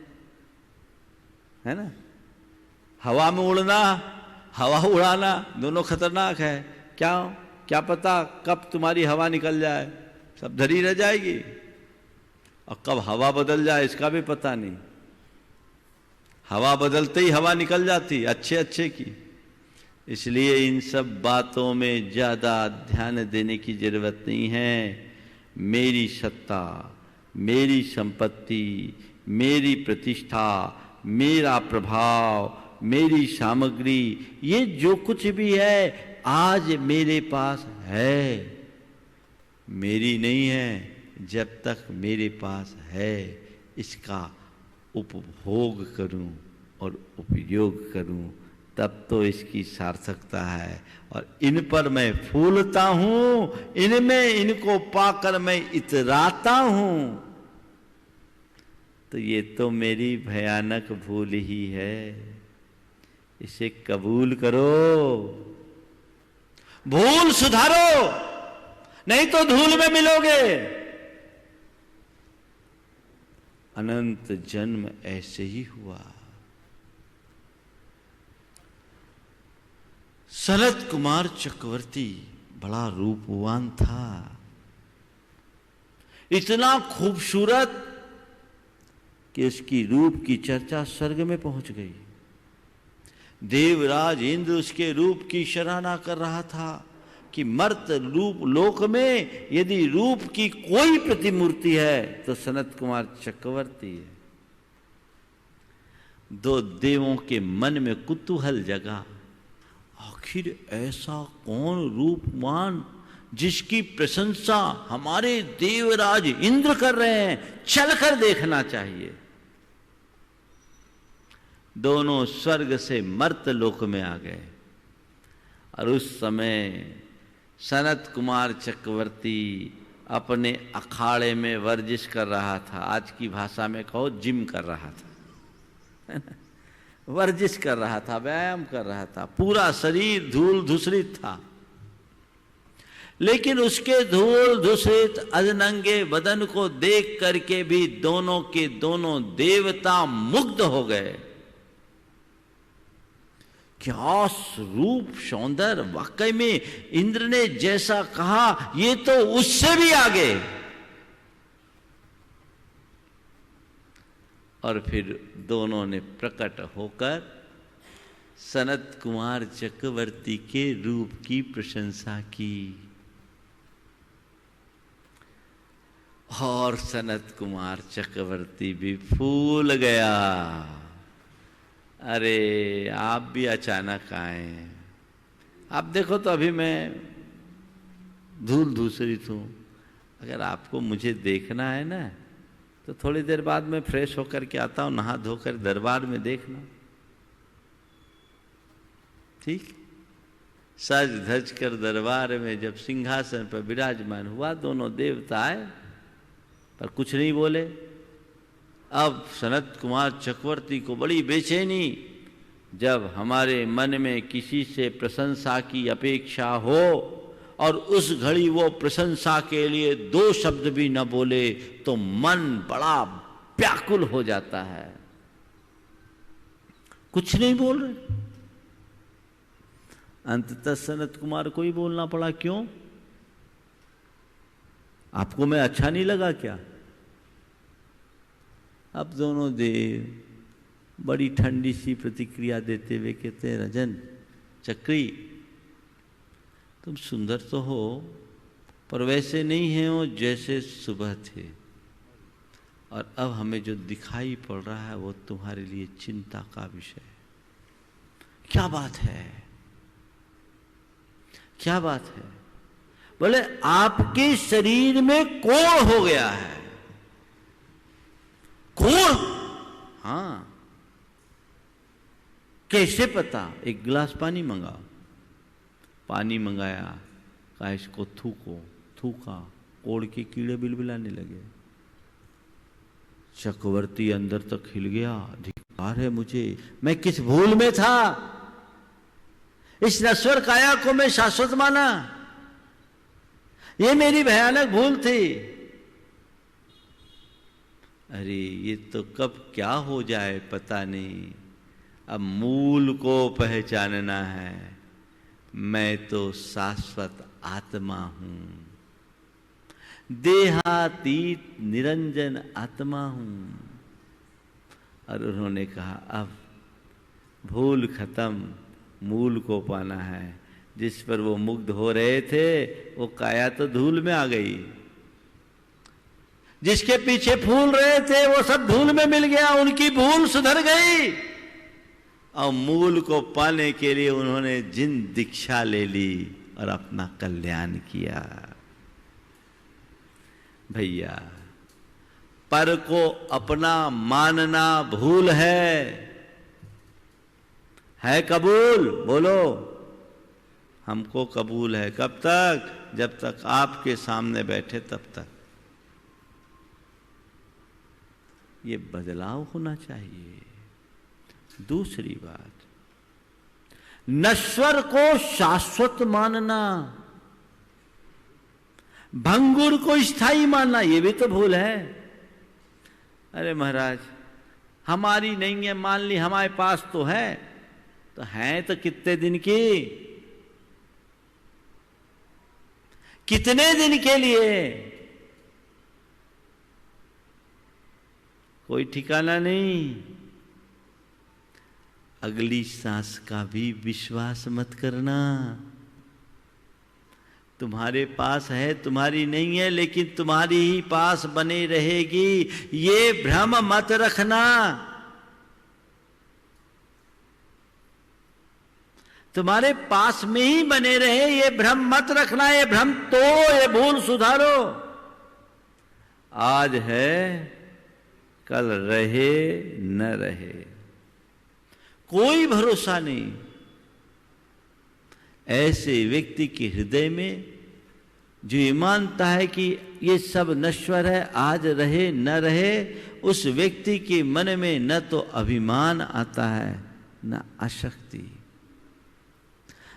Speaker 3: है ना। हवा में उड़ना, हवा उड़ाना दोनों खतरनाक है। क्या पता कब तुम्हारी हवा निकल जाए, सब धरी रह जाएगी, और कब हवा बदल जाए इसका भी पता नहीं। हवा बदलते ही हवा निकल जाती अच्छे अच्छे की। इसलिए इन सब बातों में ज्यादा ध्यान देने की जरूरत नहीं है। मेरी सत्ता, मेरी संपत्ति, मेरी प्रतिष्ठा, मेरा प्रभाव, मेरी सामग्री, ये जो कुछ भी है आज मेरे पास है, मेरी नहीं है। जब तक मेरे पास है इसका उपभोग करूं और उपयोग करूं, तब तो इसकी सार्थकता है। और इन पर मैं फूलता हूं, इनमें इनको पाकर मैं इतराता हूं। तो ये तो मेरी भयानक भूल ही है, इसे कबूल करो, भूल सुधारो, नहीं तो धूल में मिलोगे। अनंत जन्म ऐसे ही हुआ। सनत कुमार चक्रवर्ती बड़ा रूपवान था, इतना खूबसूरत कि उसकी रूप की चर्चा स्वर्ग में पहुंच गई। देवराज इंद्र उसके रूप की सराहना कर रहा था कि मर्त रूप लोक में यदि रूप की कोई प्रतिमूर्ति है तो सनत कुमार चक्रवर्ती है। दो देवों के मन में कुतूहल जगा, आखिर ऐसा कौन रूपवान जिसकी प्रशंसा हमारे देवराज इंद्र कर रहे हैं, चलकर देखना चाहिए। दोनों स्वर्ग से मर्त लोक में आ गए और उस समय सनत कुमार चक्रवर्ती अपने अखाड़े में वर्जिश कर रहा था। आज की भाषा में कहो जिम कर रहा था, वर्जिश कर रहा था, व्यायाम कर रहा था। पूरा शरीर धूल धूसरित था, लेकिन उसके धूल धूसरित अधनंगे बदन को देख करके भी दोनों के दोनों देवता मुग्ध हो गए। क्या रूप सौंदर्य, वाकई में इंद्र ने जैसा कहा ये तो उससे भी आगे। और फिर दोनों ने प्रकट होकर सनत कुमार चक्रवर्ती के रूप की प्रशंसा की और सनत कुमार चक्रवर्ती भी फूल गया। अरे आप भी अचानक आए, आप देखो तो अभी मैं धूल धूसरित हूं। अगर आपको मुझे देखना है ना तो थोड़ी देर बाद मैं फ्रेश होकर के आता हूं, नहा धोकर दरबार में देखना, ठीक। सज धज कर दरबार में जब सिंहासन पर विराजमान हुआ, दोनों देवता आए पर कुछ नहीं बोले। अब सनत कुमार चक्रवर्ती को बड़ी बेचैनी, जब हमारे मन में किसी से प्रशंसा की अपेक्षा हो और उस घड़ी वो प्रशंसा के लिए दो शब्द भी न बोले तो मन बड़ा व्याकुल हो जाता है। कुछ नहीं बोल रहे। अंततः सनत कुमार को ही बोलना पड़ा। क्यों? आपको मैं अच्छा नहीं लगा क्या? अब दोनों देव बड़ी ठंडी सी प्रतिक्रिया देते हुए कहते हैं, रजन चक्री तुम सुंदर तो हो पर वैसे नहीं है वो जैसे सुबह थे, और अब हमें जो दिखाई पड़ रहा है वो तुम्हारे लिए चिंता का विषय है। क्या बात है, क्या बात है? बोले आपके शरीर में कोढ़ हो गया है। कोढ़? हाँ। कैसे पता? एक गिलास पानी मंगाओ। पानी मंगाया, कहा इसको थूको, थूका, कोढ़ के कीड़े बिलबिलाने लगे। चक्रवर्ती अंदर तक हिल गया, धिक्कार है मुझे, मैं किस भूल में था? इस नश्वर काया को मैं शाश्वत माना, ये मेरी भयानक भूल थी। अरे ये तो कब क्या हो जाए पता नहीं, अब मूल को पहचानना है। मैं तो शाश्वत आत्मा हूं, देहातीत निरंजन आत्मा हूं। और उन्होंने कहा अब भूल खत्म, मूल को पाना है। जिस पर वो मुग्ध हो रहे थे वो काया तो धूल में आ गई, जिसके पीछे फूल रहे थे वो सब धूल में मिल गया, उनकी भूल सुधर गई। और मूल को पाने के लिए उन्होंने जिन दीक्षा ले ली और अपना कल्याण किया। भैया पर को अपना मानना भूल है, है कबूल? बोलो, हमको कबूल है। कब तक? जब तक आपके सामने बैठे तब तक। ये बदलाव होना चाहिए। दूसरी बात, नश्वर को शाश्वत मानना, भंगुर को स्थायी मानना, ये भी तो भूल है। अरे महाराज, हमारी नहीं है, मान ली हमारे पास तो है तो कितने दिन की, कितने दिन के लिए, कोई ठिकाना नहीं। अगली सांस का भी विश्वास मत करना। तुम्हारे पास है, तुम्हारी नहीं है, लेकिन तुम्हारी ही पास बनी रहेगी, ये भ्रम मत रखना। तुम्हारे पास में ही बने रहे, ये भ्रम मत रखना। ये भ्रम तोड़ो, ये भूल सुधारो। आज है, कल रहे न रहे, कोई भरोसा नहीं। ऐसे व्यक्ति के हृदय में जो ये मानता है कि ये सब नश्वर है, आज रहे न रहे, उस व्यक्ति के मन में न तो अभिमान आता है न आसक्ति।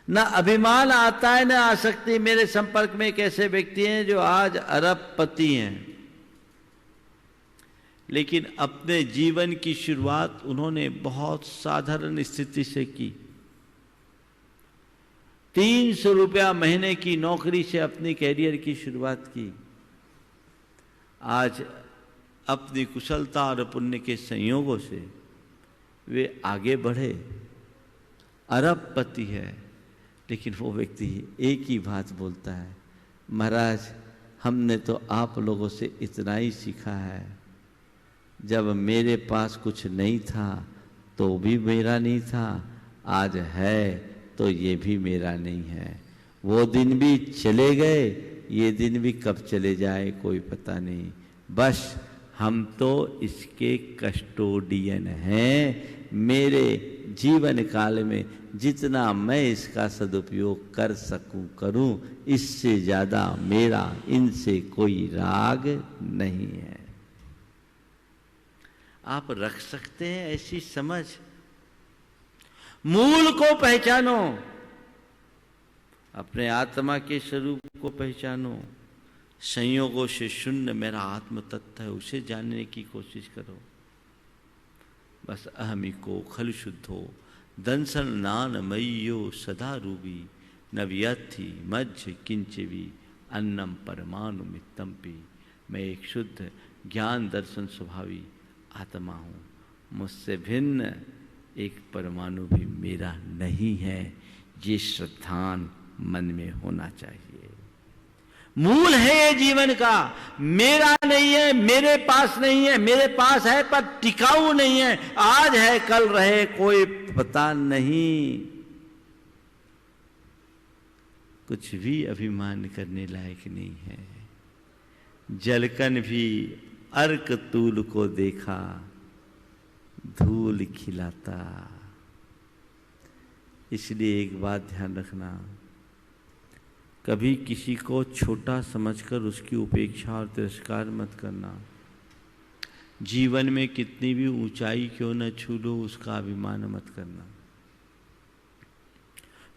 Speaker 3: न अभिमान आता है न आसक्ति। मेरे संपर्क में एक ऐसे व्यक्ति हैं जो आज अरबपति हैं, लेकिन अपने जीवन की शुरुआत उन्होंने बहुत साधारण स्थिति से की। 300 रुपया महीने की नौकरी से अपनी कैरियर की शुरुआत की। आज अपनी कुशलता और पुण्य के संयोगों से वे आगे बढ़े, अरबपति है। लेकिन वो व्यक्ति एक ही बात बोलता है, महाराज हमने तो आप लोगों से इतना ही सीखा है, जब मेरे पास कुछ नहीं था तो भी मेरा नहीं था, आज है तो ये भी मेरा नहीं है। वो दिन भी चले गए, ये दिन भी कब चले जाए कोई पता नहीं। बस हम तो इसके कस्टोडियन हैं। मेरे जीवन काल में जितना मैं इसका सदुपयोग कर सकूं करूं, इससे ज़्यादा मेरा इनसे कोई राग नहीं है। आप रख सकते हैं ऐसी समझ? मूल को पहचानो, अपने आत्मा के स्वरूप को पहचानो। संयोगों से शून्य मेरा आत्म तत्व है, उसे जानने की कोशिश करो। बस अहमिको खल शुद्धो दंसन नान मय्यो सदा रूबी नव्यथि मज्ज किंचवी अन्नम परमाणु मित्तम्पि। मैं एक शुद्ध ज्ञान दर्शन स्वभावी आत्मा हूँ, मुझसे भिन्न एक परमाणु भी मेरा नहीं है। ये श्रद्धान मन में होना चाहिए। मूल है ये जीवन का। मेरा नहीं है, मेरे पास नहीं है, मेरे पास है पर टिकाऊ नहीं है। आज है कल रहे कोई पता नहीं। कुछ भी अभिमान करने लायक नहीं है। जलकन भी अर्क तूल को देखा, धूल खिलाता। इसलिए एक बात ध्यान रखना, कभी किसी को छोटा समझकर उसकी उपेक्षा और तिरस्कार मत करना। जीवन में कितनी भी ऊंचाई क्यों न छू लो, उसका अभिमान मत करना।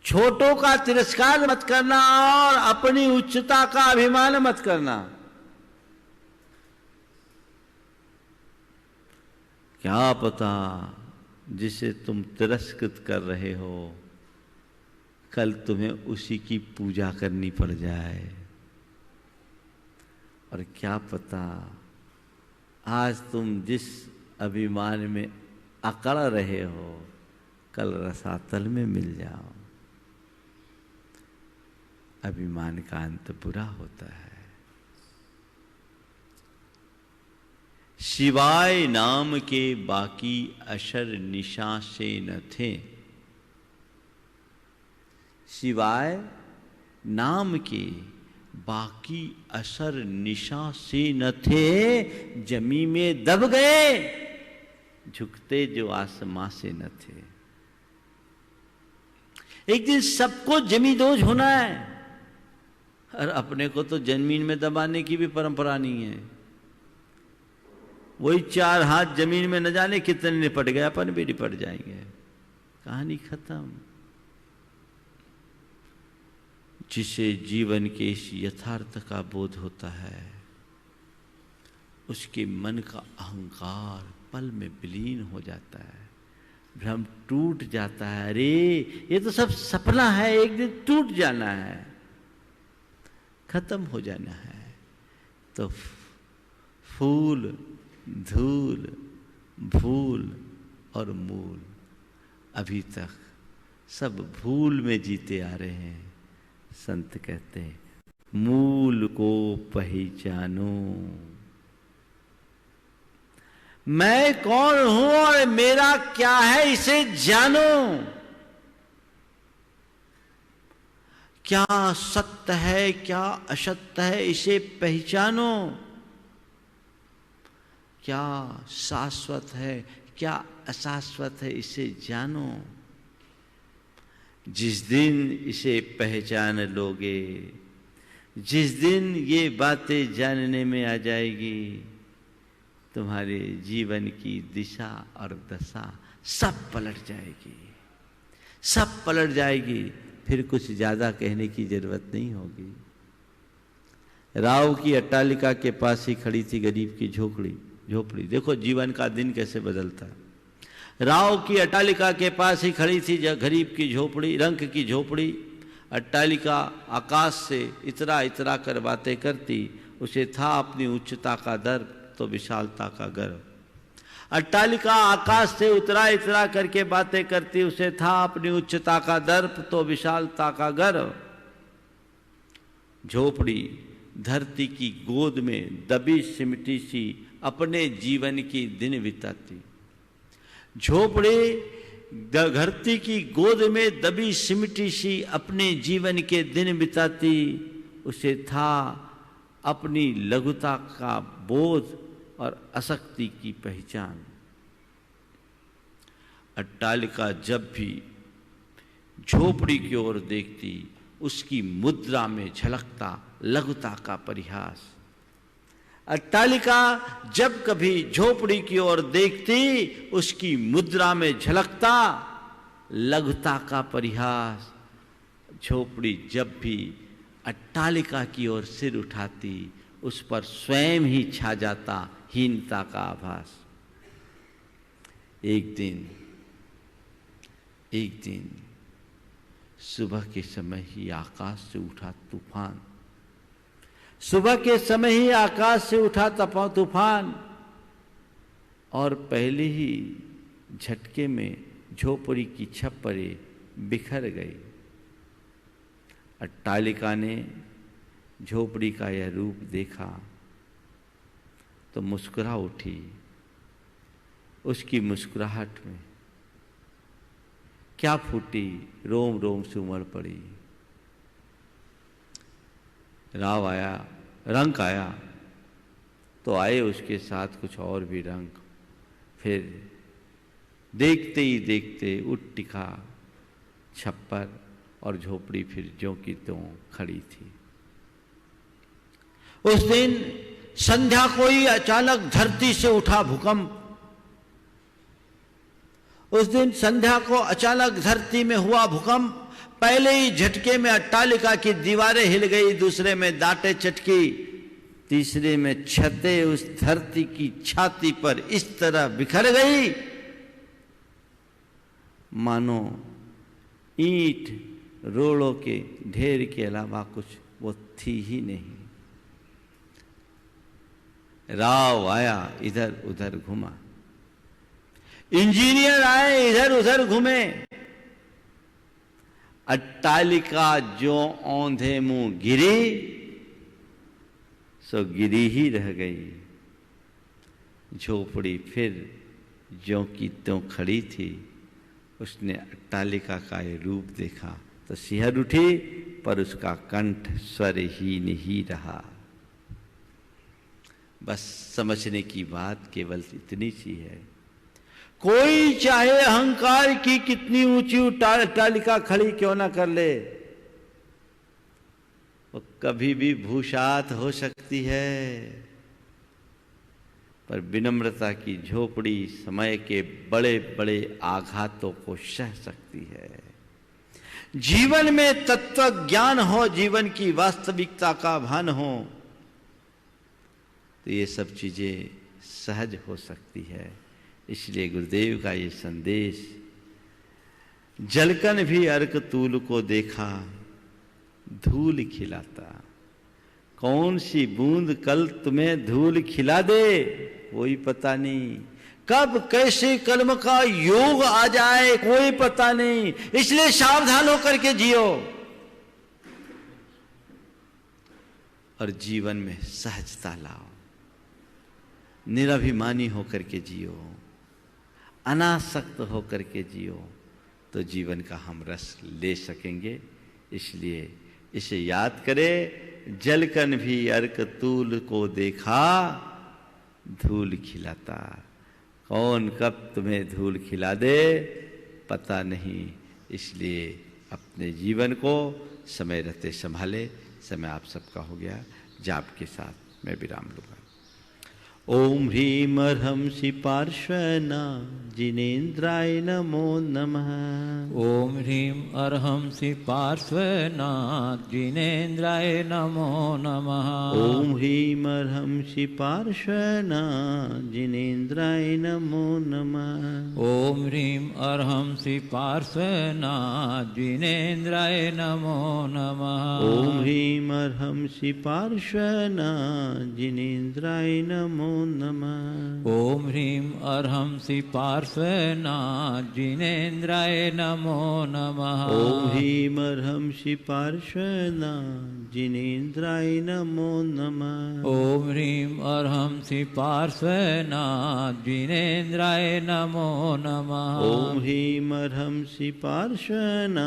Speaker 3: छोटों का तिरस्कार मत करना और अपनी उच्चता का अभिमान मत करना। क्या पता जिसे तुम तिरस्कृत कर रहे हो कल तुम्हें उसी की पूजा करनी पड़ जाए। और क्या पता आज तुम जिस अभिमान में अकड़ रहे हो कल रसातल में मिल जाओ। अभिमान का अंत बुरा होता है। शिवाय नाम के बाकी अशर निशा से न थे। शिवाय नाम के बाकी असर निशा से न थे, जमी में दब गए, झुकते जो आसमां से न थे। एक दिन सबको जमींदोज होना है, और अपने को तो जमीन में दबाने की भी परंपरा नहीं है। वही 4 हाथ जमीन में न जाने कितने निपट गए, अपन भी निपट जाएंगे, कहानी खत्म। जिसे जीवन के इस यथार्थ का बोध होता है, उसके मन का अहंकार पल में विलीन हो जाता है, भ्रम टूट जाता है। अरे ये तो सब सपना है, एक दिन टूट जाना है, खत्म हो जाना है। तो फूल, धूल, भूल और मूल, अभी तक सब भूल में जीते आ रहे हैं। संत कहते हैं मूल को पहचानो। मैं कौन हूं और मेरा क्या है, इसे जानो। क्या सत्य है, क्या असत्य है, इसे पहचानो। क्या शाश्वत है, क्या अशाश्वत है, इसे जानो। जिस दिन इसे पहचान लोगे, जिस दिन ये बातें जानने में आ जाएगी, तुम्हारे जीवन की दिशा और दशा सब पलट जाएगी, सब पलट जाएगी। फिर कुछ ज्यादा कहने की जरूरत नहीं होगी। राव की अट्टालिका के पास ही खड़ी थी गरीब की झोपड़ी। देखो जीवन का दिन कैसे बदलता है। राव की अट्टालिका के पास ही खड़ी थी गरीब की झोपड़ी, रंक की झोपड़ी। अट्टालिका आकाश से इतरा इतरा कर बातें करती, उसे था अपनी उच्चता का दर्प तो विशालता का गर्व। अट्टालिका आकाश से उतरा इतरा करके बातें करती, उसे था अपनी उच्चता का दर्प तो विशालता का गर्व। झोपड़ी धरती की गोद में दबी सिमटी सी अपने जीवन की दिन बिताती। झोपड़ी धरती की गोद में दबी सिमटी सी अपने जीवन के दिन बिताती, उसे था अपनी लघुता का बोध और अशक्ति की पहचान। अट्टालिका जब भी झोपड़ी की ओर देखती, उसकी मुद्रा में झलकता लघुता का परिहास। अट्टालिका जब कभी झोपड़ी की ओर देखती, उसकी मुद्रा में झलकता लघुता का परिहास। झोपड़ी जब भी अट्टालिका की ओर सिर उठाती, उस पर स्वयं ही छा जाता हीनता का आभास। एक दिन सुबह के समय ही आकाश से उठा तूफान। सुबह के समय ही आकाश से उठा तूफान, और पहले ही झटके में झोपड़ी की छप्परें बिखर गई। अट्टालिका ने झोपड़ी का यह रूप देखा तो मुस्कुरा उठी। उसकी मुस्कुराहट में क्या फूटी, रोम रोम से उमड़ पड़ी। राव आया, रंक आया तो आए उसके साथ कुछ और भी रंक। फिर देखते ही देखते उठ टिका छप्पर, और झोपड़ी फिर ज्यों की त्यों खड़ी थी। उस दिन संध्या को ही अचानक धरती से उठा भूकंप। उस दिन संध्या को अचानक धरती में हुआ भूकंप। पहले ही झटके में अट्टालिका की दीवारें हिल गई, दूसरे में दांतें चटकी, तीसरे में छतें उस धरती की छाती पर इस तरह बिखर गई मानो ईंट रोड़ों के ढेर के अलावा कुछ वो थी ही नहीं। राव आया, इधर उधर घुमा। इंजीनियर आए, इधर उधर घूमे। अट्टालिका जो औंधे मुंह गिरी सो गिरी ही रह गई। झोपड़ी फिर ज्यों की त्यों खड़ी थी। उसने अट्टालिका का ये रूप देखा तो सिहर उठी, पर उसका कंठ स्वरहीन ही रहा। बस समझने की बात केवल इतनी सी है। कोई चाहे अहंकार की कितनी ऊंची अट्टालिका खड़ी क्यों ना कर ले, वो कभी भी भूषात हो सकती है, पर विनम्रता की झोपड़ी समय के बड़े बड़े आघातों को सह सकती है। जीवन में तत्व ज्ञान हो, जीवन की वास्तविकता का भान हो, तो ये सब चीजें सहज हो सकती है। इसलिए गुरुदेव का ये संदेश, जलकन भी अर्क तूल को देखा धूल खिलाता, कौन सी बूंद कल तुम्हें धूल खिला दे कोई पता नहीं, कब कैसे कर्म का योग आ जाए कोई पता नहीं। इसलिए सावधान होकर के जियो और जीवन में सहजता लाओ, निराभिमानी होकर के जियो, अनासक्त होकर के जियो, तो जीवन का हम रस ले सकेंगे। इसलिए इसे याद करें, जलकन भी अर्क तूल को देखा धूल खिलाता, कौन कब तुम्हें धूल खिला दे पता नहीं। इसलिए अपने जीवन को समय रहते संभाले। समय आप सबका हो गया, जाप के साथ मैं विराम लूंगा। ओम ह्रीम अर्हंसि पार्श्वना जिनेन्द्राय नमो नमः।
Speaker 2: ओम ह्रीं अर्हंसि पार्श्वना जिनेन्द्राय नमो नमः।
Speaker 3: ओम ह्रीम अर्हंसि पार्श्वना जिनेन्द्राय नमो नमः।
Speaker 2: ओम ह्रीं अर्हंसि पार्श्वना जिनेन्द्राय नमो नमः।
Speaker 3: ओम ह्रीम अर्हंसि पार्श्वना जिनेन्द्राय नमो नमः।
Speaker 2: ओम ह्रीं अर्हंसि पार्श्वना जिनेन्द्राय नमो नमः।
Speaker 3: ओम ह्रीम अर्हंसि पार्श्वना जिनेन्द्राय नमो नमः।
Speaker 2: ओम ह्रीं अर्हंसि पार्श्वना जिनेन्द्राय नमो नमः।
Speaker 3: ओम ह्रीम अर्हंसि पार्श्वना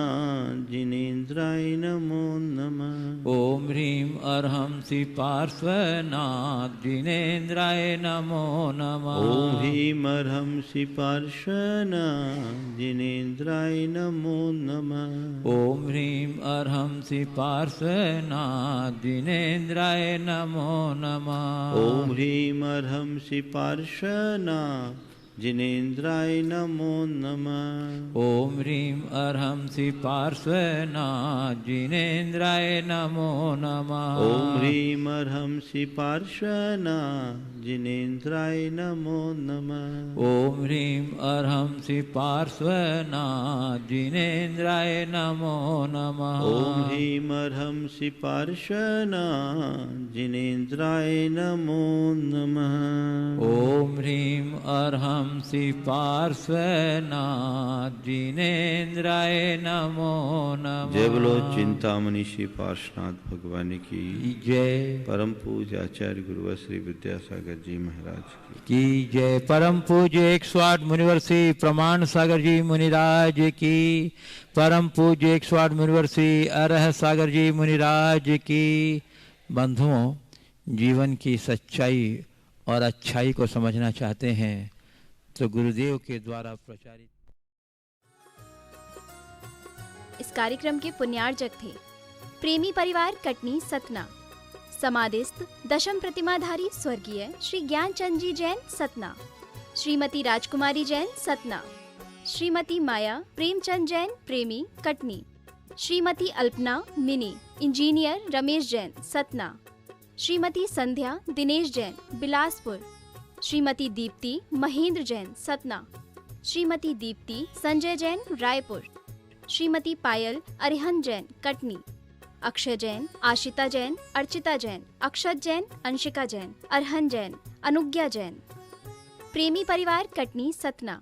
Speaker 3: जिनेन्द्राय नमो नमः।
Speaker 2: ओम ह्रीं अर्हंसि पार्श्वना जिनेन्द्राय नमो नमः।
Speaker 3: ओम ह्रीम अर्हंसि पार्श्वना जिनेन्द्राय नमो नमः।
Speaker 2: ओम ह्रीं अर्हंसि पार्श्वना जिनेन्द्राय नमो नमः।
Speaker 3: ओम ह्रीम अर्हंसि पार्श्वना जिनेन्द्राय नमो नमः।
Speaker 2: ओम ह्रीं अर्हंसि पार्श्वना जिनेन्द्राय नमो नमः।
Speaker 3: ओम ह्रीम अर्हंसि पार्श्वना जिनेन्द्राय नमो नमः।
Speaker 2: ओम ह्रीं अर्हंसि पार्श्वना जिनेन्द्राय नमो नमः।
Speaker 3: ओम ह्रीम अर्हंसि पार्श्वना जिनेन्द्राय नमो नमः।
Speaker 2: ओम ह्रीं अर्हंसि पार्श्वना जिनेन्द्राय नमो नमः।
Speaker 3: जय बोलो चिंतामणि श्री पार्श्वनाथ भगवान की
Speaker 2: जय।
Speaker 3: परम पूज्य आचार्य गुरुवर श्री विद्यासागर जी महाराज
Speaker 2: की जय। परम पूज्य 108 मुनिवर श्री प्रमाण सागर जी मुनिराज की। परम पूज्य 108 मुनिवर श्री अरह सागर जी मुनिराज की। बंधुओं, जीवन की सच्चाई और अच्छाई को समझना चाहते हैं तो गुरुदेव के द्वारा प्रचारित
Speaker 1: इस कार्यक्रम के पुण्यार्जक थे प्रेमी परिवार कटनी सतना, समाधिस्थ दशम प्रतिमाधारी स्वर्गीय श्री ज्ञानचंद जी जैन सतना, श्रीमती राजकुमारी जैन सतना, श्रीमती माया प्रेमचंद जैन प्रेमी कटनी, श्रीमती अल्पना मिनी इंजीनियर रमेश जैन सतना, श्रीमती संध्या दिनेश जैन बिलासपुर, श्रीमती दीप्ति महेंद्र जैन सतना, श्रीमती दीप्ति संजय जैन रायपुर, श्रीमती पायल अरिहंत जैन कटनी, अक्षय जैन, आशिता जैन, अर्चिता जैन, अक्षत जैन, अंशिका जैन, अरहन जैन, अनुज्ञा जैन। प्रेमी परिवार कटनी सतना।